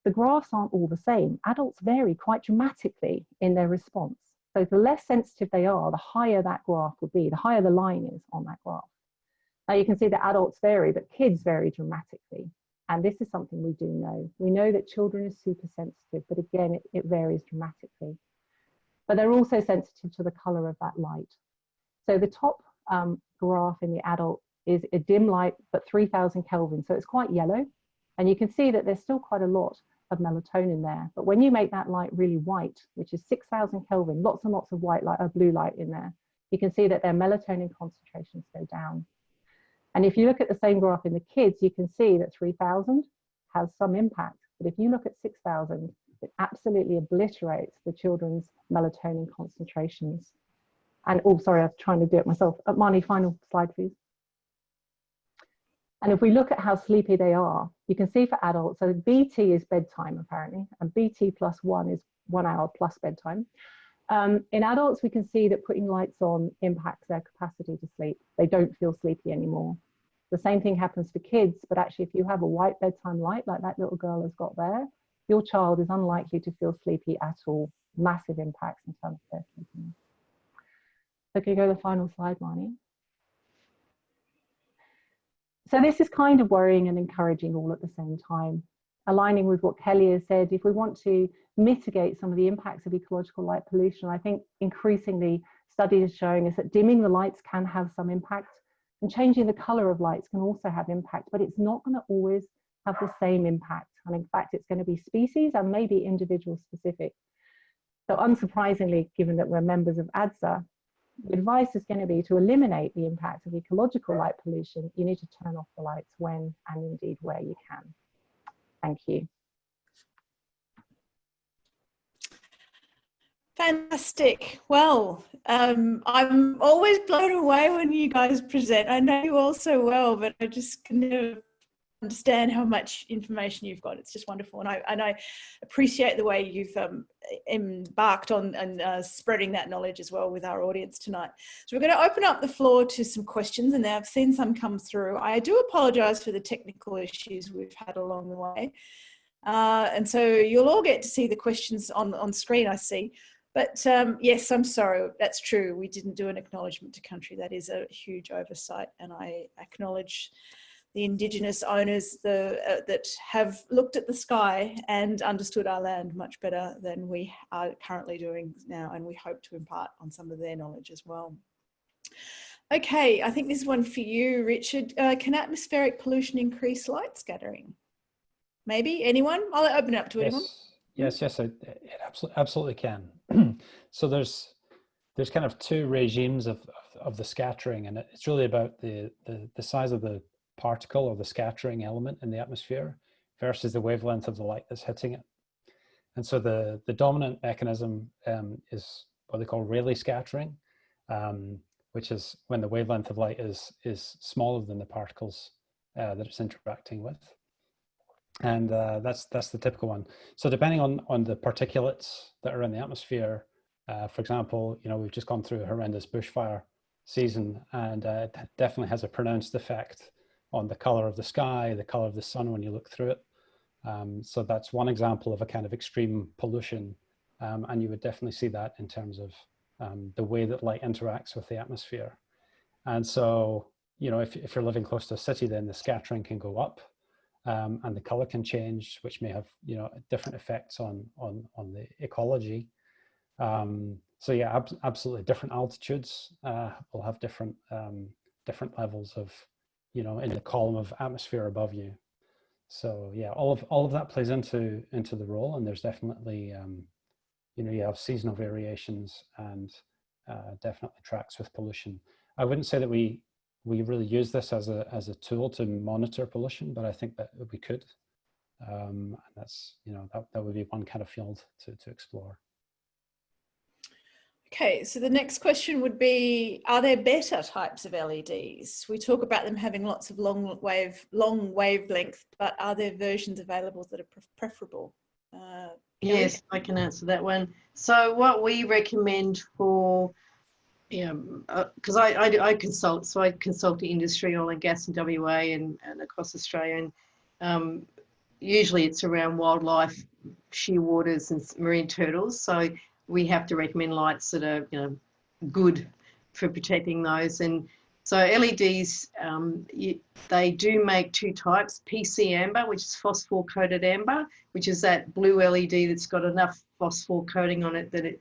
the graphs aren't all the same. Adults vary quite dramatically in their response. So the less sensitive they are, the higher that graph would be, the higher the line is on that graph. Now you can see that adults vary, but kids vary dramatically. And this is something we do know. We know that children are super sensitive, but again, it varies dramatically. But they're also sensitive to the color of that light. So the top graph in the adult is a dim light, but 3000 Kelvin. So it's quite yellow. And you can see that there's still quite a lot of melatonin there. But when you make that light really white, which is 6000 Kelvin, lots and lots of white light, blue light in there, you can see that their melatonin concentrations go down. And if you look at the same graph in the kids, you can see that 3000 has some impact. But if you look at 6000, it absolutely obliterates the children's melatonin concentrations. And, oh, sorry, I was trying to do it myself. Marnie, final slide, please. And if we look at how sleepy they are, you can see for adults, so BT is bedtime apparently, and BT plus 1 is 1 hour plus bedtime. In adults, we can see that putting lights on impacts their capacity to sleep. They don't feel sleepy anymore. The same thing happens for kids, but actually if you have a white bedtime light like that little girl has got there, your child is unlikely to feel sleepy at all. Massive impacts in terms of their sleepiness. So can you go to the final slide, Marnie? So this is kind of worrying and encouraging all at the same time. Aligning with what Kelly has said, if we want to mitigate some of the impacts of ecological light pollution, I think increasingly studies are showing us that dimming the lights can have some impact, and changing the color of lights can also have impact, but it's not going to always have the same impact. And in fact, it's going to be species and maybe individual specific. So unsurprisingly, given that we're members of ADSA, the advice is going to be to eliminate the impact of ecological light pollution. You need to turn off the lights when and indeed where you can. Thank you. Fantastic. Well, I'm always blown away when you guys present. I know you all so well, but I just can never understand how much information you've got. It's just wonderful. And I appreciate the way you've embarked on and spreading that knowledge as well with our audience tonight. So we're going to open up the floor to some questions, and I've seen some come through. I do apologize for the technical issues we've had along the way. And so you'll all get to see the questions on screen, I see. But yes, I'm sorry, that's true. We didn't do an acknowledgement to country. That is a huge oversight, and I acknowledge the Indigenous owners that have looked at the sky and understood our land much better than we are currently doing now, and we hope to impart on some of their knowledge as well. Okay, I think this is one for you, Richard. Can atmospheric pollution increase light scattering? Maybe, anyone? I'll open it up to anyone. Yes, it absolutely can. So there's kind of two regimes of the scattering, and it's really about the size of the particle or the scattering element in the atmosphere versus the wavelength of the light that's hitting it. And so the dominant mechanism is what they call Rayleigh scattering, which is when the wavelength of light is smaller than the particles that it's interacting with. And that's the typical one. So depending on the particulates that are in the atmosphere, for example, we've just gone through a horrendous bushfire season, and it definitely has a pronounced effect on the color of the sky, the color of the sun when you look through it. So that's one example of a kind of extreme pollution. And you would definitely see that in terms of the way that light interacts with the atmosphere. And so, if you're living close to a city, then the scattering can go up. And the color can change, which may have different effects on the ecology. So yeah, absolutely, different altitudes will have different levels of in the column of atmosphere above you. So yeah, all of that plays into the role, and there's definitely you have seasonal variations, and definitely tracks with pollution. I wouldn't say that we really use this as a tool to monitor pollution, but I think that we could. And that's, that would be one kind of field to explore. Okay, so the next question would be, are there better types of LEDs? We talk about them having lots of long wavelength, but are there versions available that are preferable? Yes, I can answer that one. So what we recommend for, because I consult, so I consult the industry, oil and gas in WA and across Australia, and usually it's around wildlife, shearwaters and marine turtles. So we have to recommend lights that are good for protecting those. And so LEDs, they do make two types: PC amber, which is phosphor coated amber, which is that blue LED that's got enough phosphor coating on it that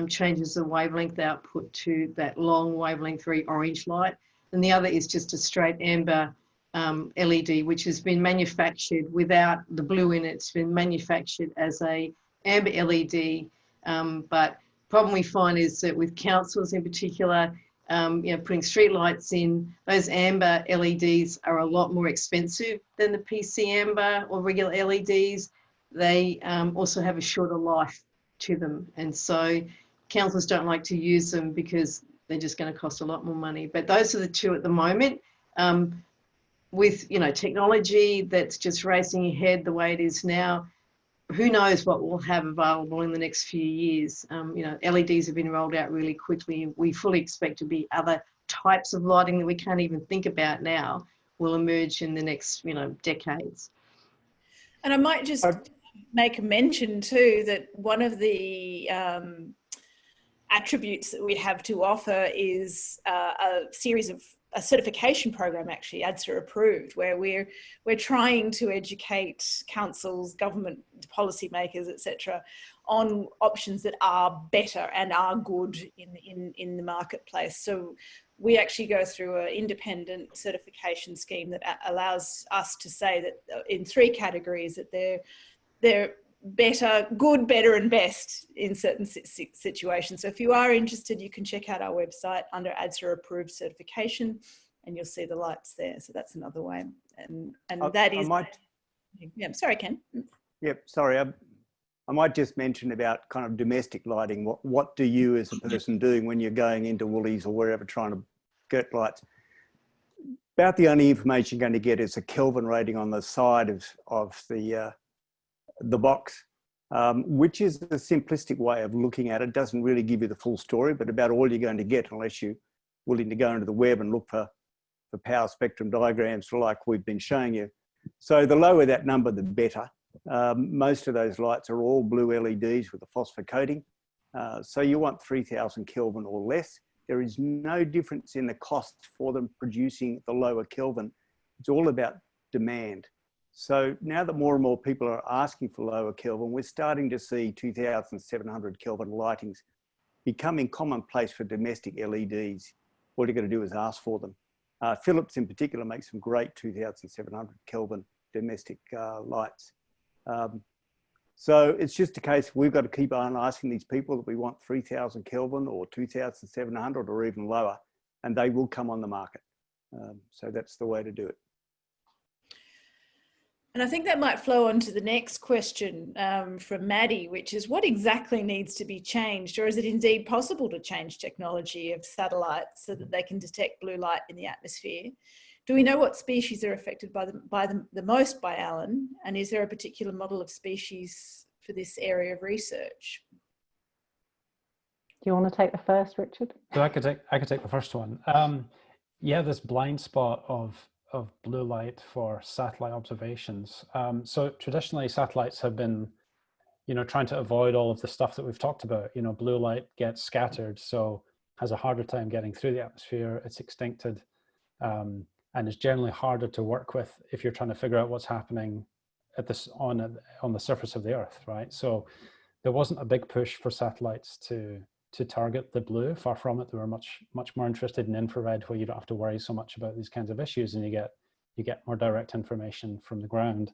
changes the wavelength output to that long wavelength, very orange light. And the other is just a straight amber LED, which has been manufactured without the blue in it. It's been manufactured as a amber LED. But problem we find is that with councils in particular, putting street lights in, those amber LEDs are a lot more expensive than the PC amber or regular LEDs. They also have a shorter life to them. And so councils don't like to use them because they're just going to cost a lot more money. But those are the two at the moment. With, technology that's just racing ahead the way it is now, who knows what we'll have available in the next few years. LEDs have been rolled out really quickly. We fully expect to be other types of lighting that we can't even think about now will emerge in the next, decades. And I might just make a mention too that one of the attributes that we have to offer is a certification program, actually, ADSA approved, where we're trying to educate councils, government policymakers, etc., on options that are better and are good in the marketplace. So we actually go through an independent certification scheme that allows us to say that in 3 categories that they're better, good, better, and best in certain situations. So if you are interested, you can check out our website under ADSA approved certification, and you'll see the lights there. So that's another way. And that is. Yeah, sorry, Ken. Yep, sorry. I might just mention about kind of domestic lighting. What do you as a person doing when you're going into Woolies or wherever trying to get lights? About the only information you're going to get is a Kelvin rating on the side of the box, which is a simplistic way of looking at it. Doesn't really give you the full story, but about all you're going to get unless you're willing to go into the web and look for power spectrum diagrams like we've been showing you. So the lower that number, the better. Most of those lights are all blue LEDs with a phosphor coating. So you want 3000 Kelvin or less. There is no difference in the cost for them producing the lower Kelvin. It's all about demand. So now that more and more people are asking for lower Kelvin, we're starting to see 2700 Kelvin lightings becoming commonplace for domestic LEDs. All you've got to do is ask for them. Philips in particular makes some great 2700 Kelvin domestic lights. So it's just a case we've got to keep on asking these people that we want 3000 Kelvin or 2700 or even lower, and they will come on the market. So that's the way to do it. And I think that might flow on to the next question from Maddie, which is what exactly needs to be changed, or is it indeed possible to change technology of satellites so that they can detect blue light in the atmosphere? Do we know what species are affected the most by Alan? And is there a particular model of species for this area of research? Do you want to take the first, Richard? So I could take the first one. Yeah, this blind spot of blue light for satellite observations. So traditionally satellites have been, trying to avoid all of the stuff that we've talked about. Blue light gets scattered, so has a harder time getting through the atmosphere. It's extincted, and is generally harder to work with if you're trying to figure out what's happening on the surface of the Earth, right? So there wasn't a big push for satellites to target the blue. Far from it. They were much more interested in infrared, where you don't have to worry so much about these kinds of issues, and you get more direct information from the ground.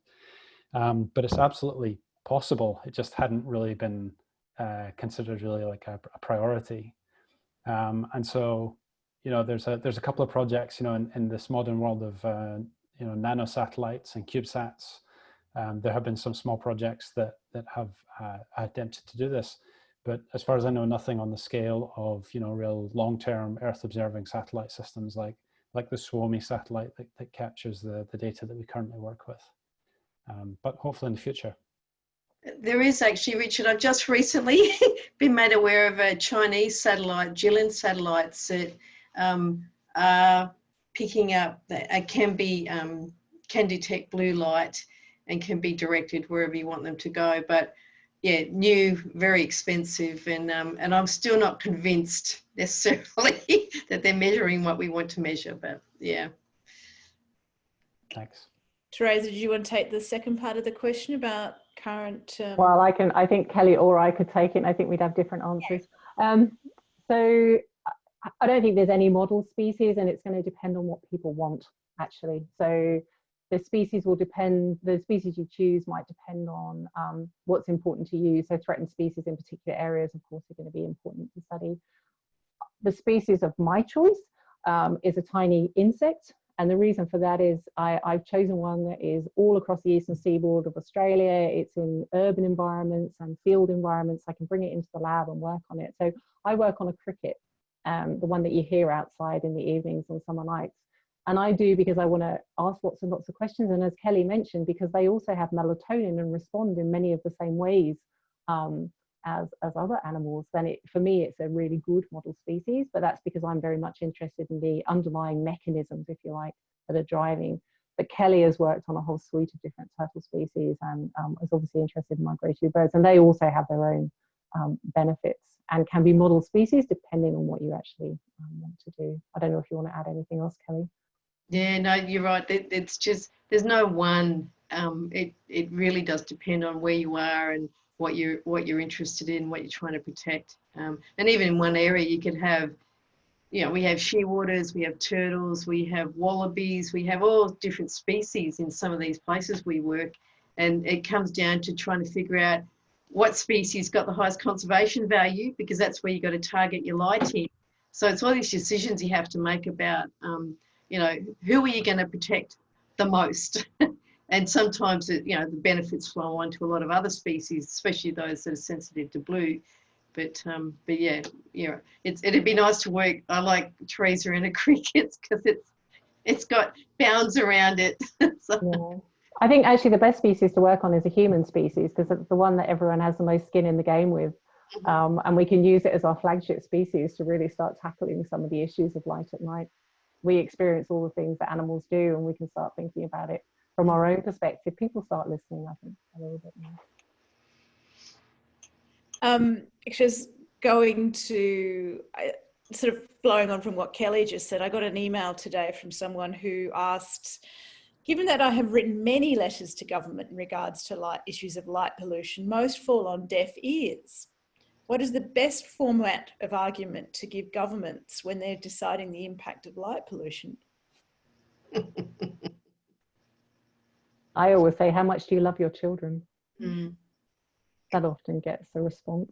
But it's absolutely possible. It just hadn't really been considered really like a priority. And so, there's a couple of projects, in this modern world of nano satellites and CubeSats. There have been some small projects that have attempted to do this. But as far as I know, nothing on the scale of, real long-term Earth observing satellite systems like the Suomi satellite that captures the data that we currently work with. But hopefully in the future. There is actually, Richard, I've just recently been made aware of a Chinese satellite, Jilin satellites that are picking up, can detect blue light and can be directed wherever you want them to go. But yeah, new, very expensive, and I'm still not convinced necessarily that they're measuring what we want to measure, but yeah. Thanks. Teresa, did you want to take the second part of the question about current? Well, I think Kelly or I could take it. And I think we'd have different answers. So I don't think there's any model species, and it's going to depend on what people want, actually. So the species you choose might depend on what's important to you. So threatened species in particular areas, of course, are going to be important to study. The species of my choice is a tiny insect. And the reason for that is I've chosen one that is all across the eastern seaboard of Australia. It's in urban environments and field environments. I can bring it into the lab and work on it. So I work on a cricket, the one that you hear outside in the evenings on summer nights. And I do because I want to ask lots and lots of questions. And as Kelly mentioned, because they also have melatonin and respond in many of the same ways as other animals, then for me, it's a really good model species. But that's because I'm very much interested in the underlying mechanisms, if you like, that are driving. But Kelly has worked on a whole suite of different turtle species and is obviously interested in migratory birds. And they also have their own benefits and can be model species depending on what you actually want to do. I don't know if you want to add anything else, Kelly. Yeah, no, you're right. It's just, there's no one. It really does depend on where you are and what you're interested in, what you're trying to protect. And even in one area, you could have, we have shearwaters, we have turtles, we have wallabies, we have all different species in some of these places we work. And it comes down to trying to figure out what species got the highest conservation value, because that's where you've got to target your light in. So it's all these decisions you have to make about, who are you going to protect the most? And sometimes, the benefits flow on to a lot of other species, especially those that are sensitive to blue. But yeah, it'd be nice to work. I like Teresa in a cricket because it's got bounds around it. So. Yeah. I think actually the best species to work on is a human species, because it's the one that everyone has the most skin in the game with. And we can use it as our flagship species to really start tackling some of the issues of light at night. We experience all the things that animals do, and we can start thinking about it from our own perspective. People start listening, I think, a little bit more. Just going to sort of flowing on from what Kelly just said, I got an email today from someone who asked, given that I have written many letters to government in regards to issues of light pollution, most fall on deaf ears. What is the best format of argument to give governments when they're deciding the impact of light pollution? I always say, how much do you love your children? Mm. That often gets a response.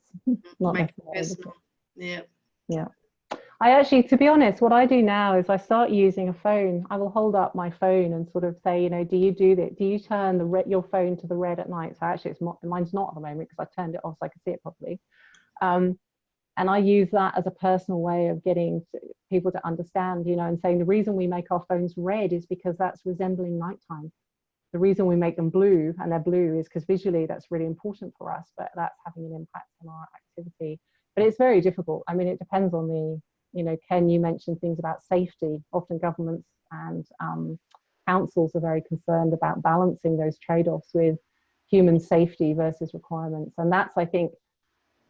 Not Make it necessarily. personal. Yeah. I actually, to be honest, what I do now is I start using a phone. I will hold up my phone and sort of say, do you do that? Do you turn your phone to the red at night? So actually, mine's not at the moment because I turned it off so I could see it properly. And I use that as a personal way of getting people to understand, and saying the reason we make our phones red is because that's resembling nighttime. The reason we make them blue, and they're blue, is because visually that's really important for us, but that's having an impact on our activity. But it's very difficult. I mean, it depends on Ken, you mentioned things about safety. Often governments and councils are very concerned about balancing those trade-offs with human safety versus requirements. And that's, I think,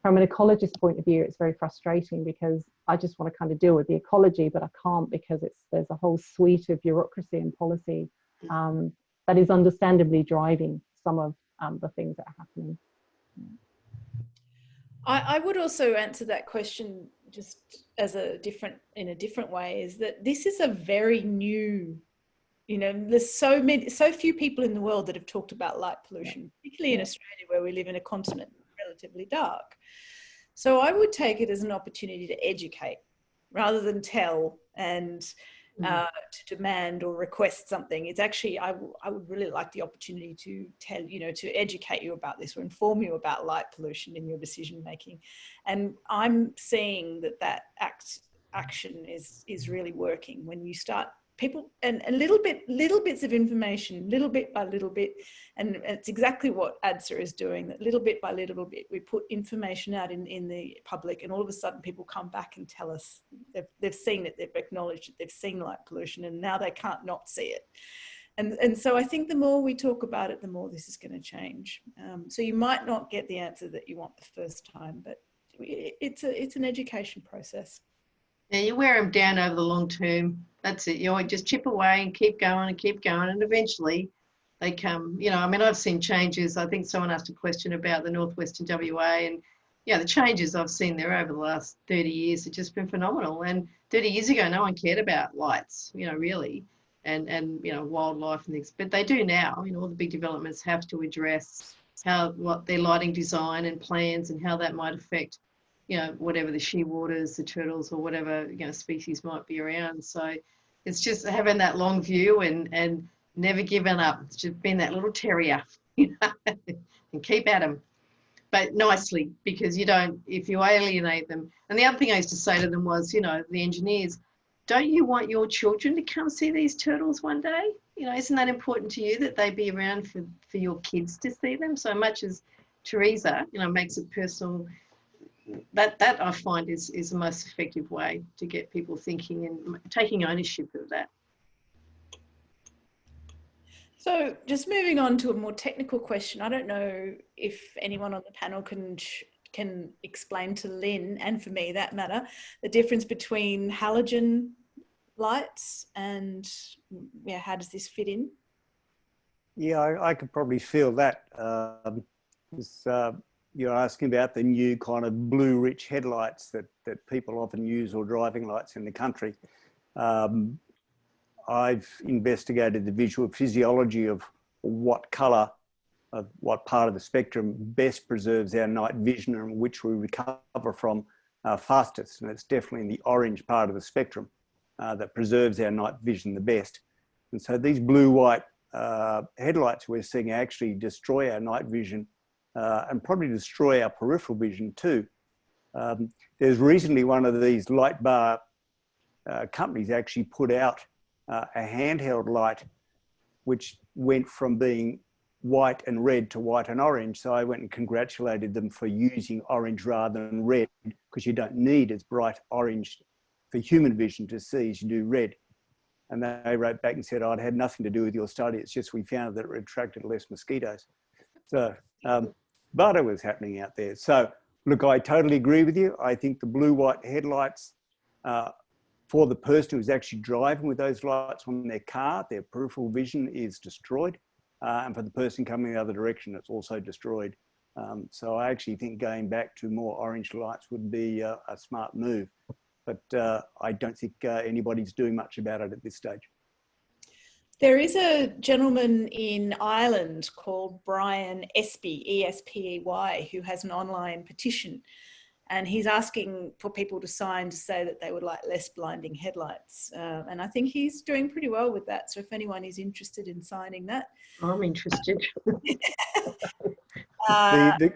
from an ecologist point of view, it's very frustrating because I just want to kind of deal with the ecology, but I can't because there's a whole suite of bureaucracy and policy that is understandably driving some of the things that are happening. I would also answer that question just in a different way, is that this is a very new, there's so few people in the world that have talked about light pollution, particularly in Australia, where we live in a continent relatively dark. So I would take it as an opportunity to educate rather than tell and to demand or request something. It's actually, I would really like the opportunity to tell, to educate you about this or inform you about light pollution in your decision making. And I'm seeing that action is really working when you start people and little bits of information, little bit by little bit, and it's exactly what ADSA is doing. That little bit by little bit, we put information out in the public, and all of a sudden, people come back and tell us they've seen it, they've acknowledged it, they've seen light pollution, and now they can't not see it. And so I think the more we talk about it, the more this is going to change. So you might not get the answer that you want the first time, but it's an education process. Yeah, you wear them down over the long term. That's it. You just chip away and keep going, and eventually they come, you know, I mean, I've seen changes. I think someone asked a question about the Northwestern WA, and yeah, the changes I've seen there over the last 30 years have just been phenomenal. And 30 years ago, no one cared about lights, you know, really, and you know, wildlife and things, but they do now. You know, all the big developments have to address what their lighting design and plans and how that might affect, you know, whatever the shearwaters, the turtles, or whatever, you know, species might be around. So it's just having that long view and never giving up. It's just being that little terrier, you know, and keep at them, but nicely, because you don't, if you alienate them. And the other thing I used to say to them was, you know, the engineers, don't you want your children to come see these turtles one day? You know, isn't that important to you that they be around for your kids to see them? So much as Teresa, you know, makes it personal, that I find is the most effective way to get people thinking and taking ownership of that. So just moving on to a more technical question. I don't know if anyone on the panel can explain to Lynn, and for me that matter, the difference between halogen lights and, yeah, how does this fit in? Yeah, I could probably feel that. You're asking about the new kind of blue rich headlights that people often use, or driving lights in the country. I've investigated the visual physiology of what colour, of what part of the spectrum best preserves our night vision and which we recover from fastest. And it's definitely in the orange part of the spectrum that preserves our night vision the best. And so these blue-white headlights we're seeing actually destroy our night vision and probably destroy our peripheral vision too. There's recently one of these light bar companies actually put out a handheld light which went from being white and red to white and orange. So I went and congratulated them for using orange rather than red, because you don't need as bright orange for human vision to see as you do red. And they wrote back and said, oh, it had nothing to do with your study. It's just we found that it attracted less mosquitoes. So butter was happening out there. So look, I totally agree with you. I think the blue-white headlights, for the person who's actually driving with those lights on their car, their peripheral vision is destroyed. And for the person coming the other direction, it's also destroyed. So I actually think going back to more orange lights would be a smart move. But I don't think anybody's doing much about it at this stage. There is a gentleman in Ireland called Brian Espy, E-S-P-E-Y, who has an online petition. And he's asking for people to sign to say that they would like less blinding headlights. And I think he's doing pretty well with that. So if anyone is interested in signing that. I'm interested. The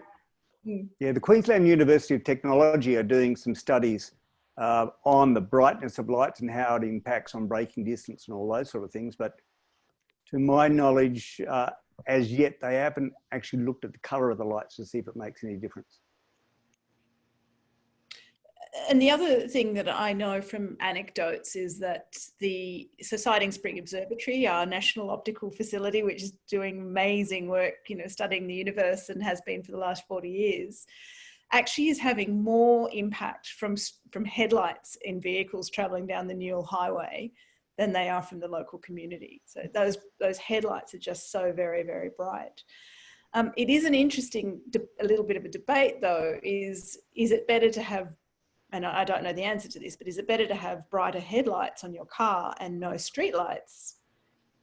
Queensland University of Technology are doing some studies on the brightness of lights and how it impacts on braking distance and all those sort of things. But to my knowledge, as yet, they haven't actually looked at the colour of the lights to see if it makes any difference. And the other thing that I know from anecdotes is that Siding Spring Observatory, our national optical facility, which is doing amazing work, you know, studying the universe and has been for the last 40 years, actually is having more impact from headlights in vehicles travelling down the Newell Highway than they are from the local community. So those headlights are just so very, very bright. It is an interesting, a little bit of a debate though, is it better to have, and I don't know the answer to this, but is it better to have brighter headlights on your car and no street lights?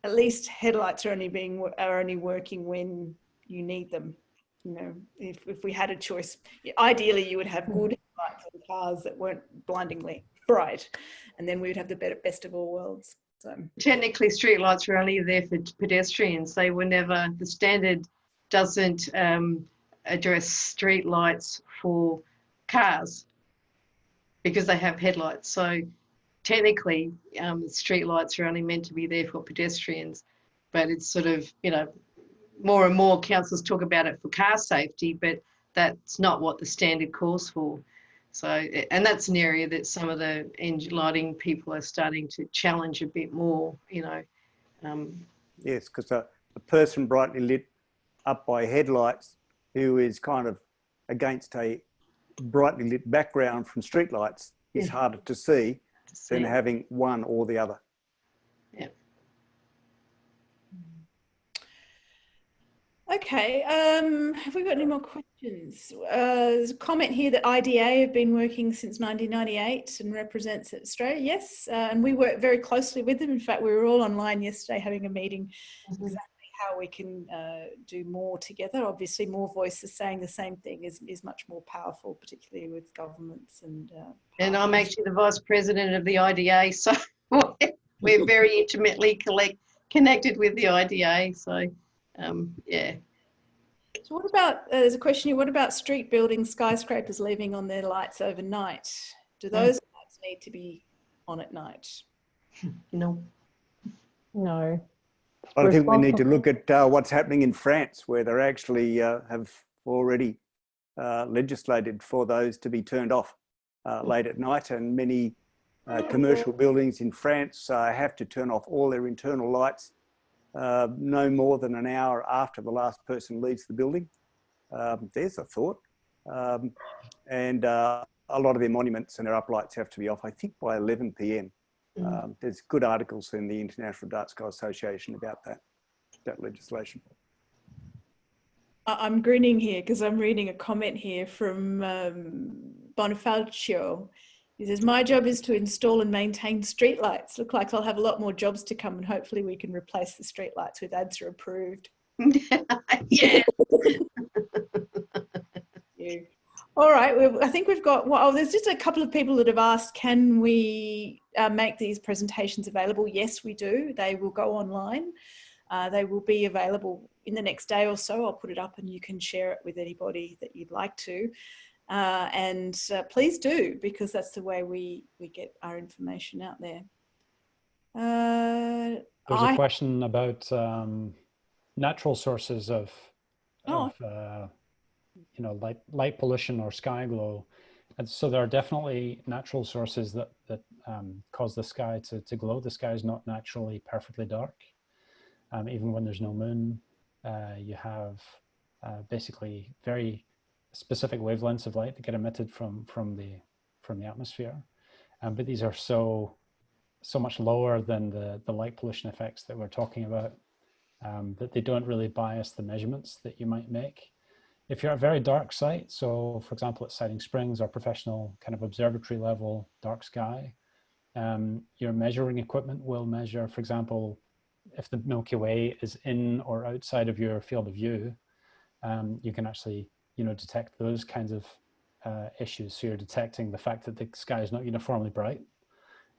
At least headlights are only working when you need them. You know, if we had a choice, ideally you would have good headlights on cars that weren't blindingly bright, and then we would have the best of all worlds. So technically, street lights are only there for pedestrians. They were never, the standard doesn't address street lights for cars, because they have headlights. So technically, street lights are only meant to be there for pedestrians, but it's sort of, you know, more and more councils talk about it for car safety, but that's not what the standard calls for. So, and that's an area that some of the lighting people are starting to challenge a bit more, you know. Yes, because a person brightly lit up by headlights who is kind of against a brightly lit background from streetlights is harder to see than having one or the other. Yeah. Okay, have we got any more questions? There's a comment here that IDA have been working since 1998 and represents Australia. Yes, and we work very closely with them. In fact, we were all online yesterday having a meeting exactly how we can do more together. Obviously, more voices saying the same thing is much more powerful, particularly with governments and. And I'm actually the vice president of the IDA, so we're very intimately connected with the IDA. So, yeah. So what about, there's a question here, what about street buildings, skyscrapers leaving on their lights overnight? Do those lights need to be on at night? No. No. I think we need to look at what's happening in France, where they actually have already legislated for those to be turned off late at night, and many commercial buildings in France have to turn off all their internal lights no more than an hour after the last person leaves the building. There's a thought. And a lot of their monuments and their uplights have to be off, I think, by 11 p.m. There's good articles in the International Dark Sky Association about that legislation. I'm grinning here because I'm reading a comment here from Bonifacio. He says, my job is to install and maintain streetlights. Look like I'll have a lot more jobs to come, and hopefully we can replace the streetlights with ADSA approved. Yeah. Yeah. All right, I think we've got, well, there's just a couple of people that have asked, can we make these presentations available? Yes, we do. They will go online. They will be available in the next day or so. I'll put it up and you can share it with anybody that you'd like to. And please do, because that's the way we get our information out there. There's a question about natural sources of you know, light pollution or sky glow. And so there are definitely natural sources that cause the sky to glow. The sky is not naturally perfectly dark. Even when there's no moon, you have basically very specific wavelengths of light that get emitted from the atmosphere. But these are so much lower than the light pollution effects that we're talking about, that they don't really bias the measurements that you might make. If you're at a very dark site, so for example at Siding Springs or professional kind of observatory level dark sky, your measuring equipment will measure, for example, if the Milky Way is in or outside of your field of view, you can actually, you know, detect those kinds of issues. So you're detecting the fact that the sky is not uniformly bright.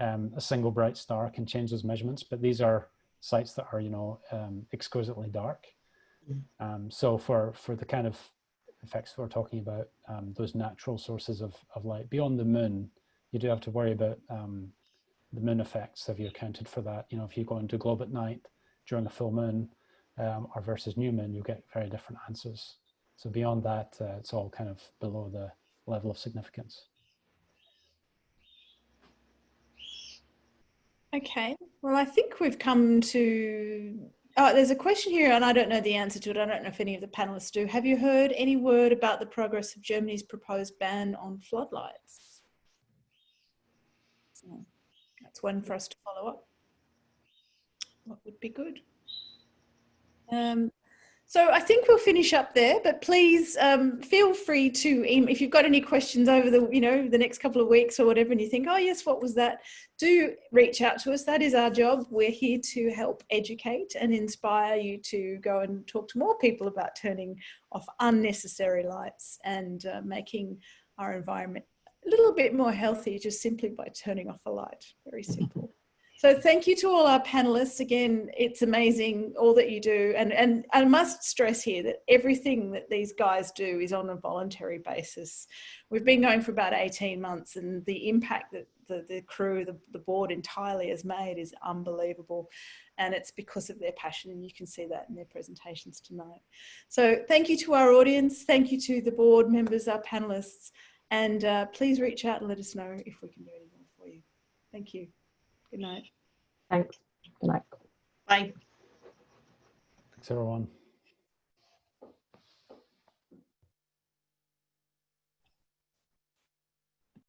A single bright star can change those measurements, but these are sites that are, you know, exquisitely dark. So for the kind of effects we're talking about, those natural sources of light beyond the moon, you do have to worry about the moon effects. Have you accounted for that? You know, if you go into globe at night during a full moon or versus new moon, you'll get very different answers. So beyond that, it's all kind of below the level of significance. Okay, well, I think we've come to, oh, there's a question here and I don't know the answer to it. I don't know if any of the panelists do. Have you heard any word about the progress of Germany's proposed ban on floodlights? So that's one for us to follow up. What would be good? So I think we'll finish up there, but please feel free to, if you've got any questions over the, you know, the next couple of weeks or whatever, and you think, oh yes, what was that? Do reach out to us. That is our job. We're here to help educate and inspire you to go and talk to more people about turning off unnecessary lights and making our environment a little bit more healthy just simply by turning off a light. Very simple. So thank you to all our panelists. Again, it's amazing all that you do. And I must stress here that everything that these guys do is on a voluntary basis. We've been going for about 18 months and the impact that the crew, the board entirely has made is unbelievable. And it's because of their passion, and you can see that in their presentations tonight. So thank you to our audience. Thank you to the board members, our panelists, and please reach out and let us know if we can do any more for you. Thank you. Good night. Thanks. Good night. Bye. Thanks, everyone.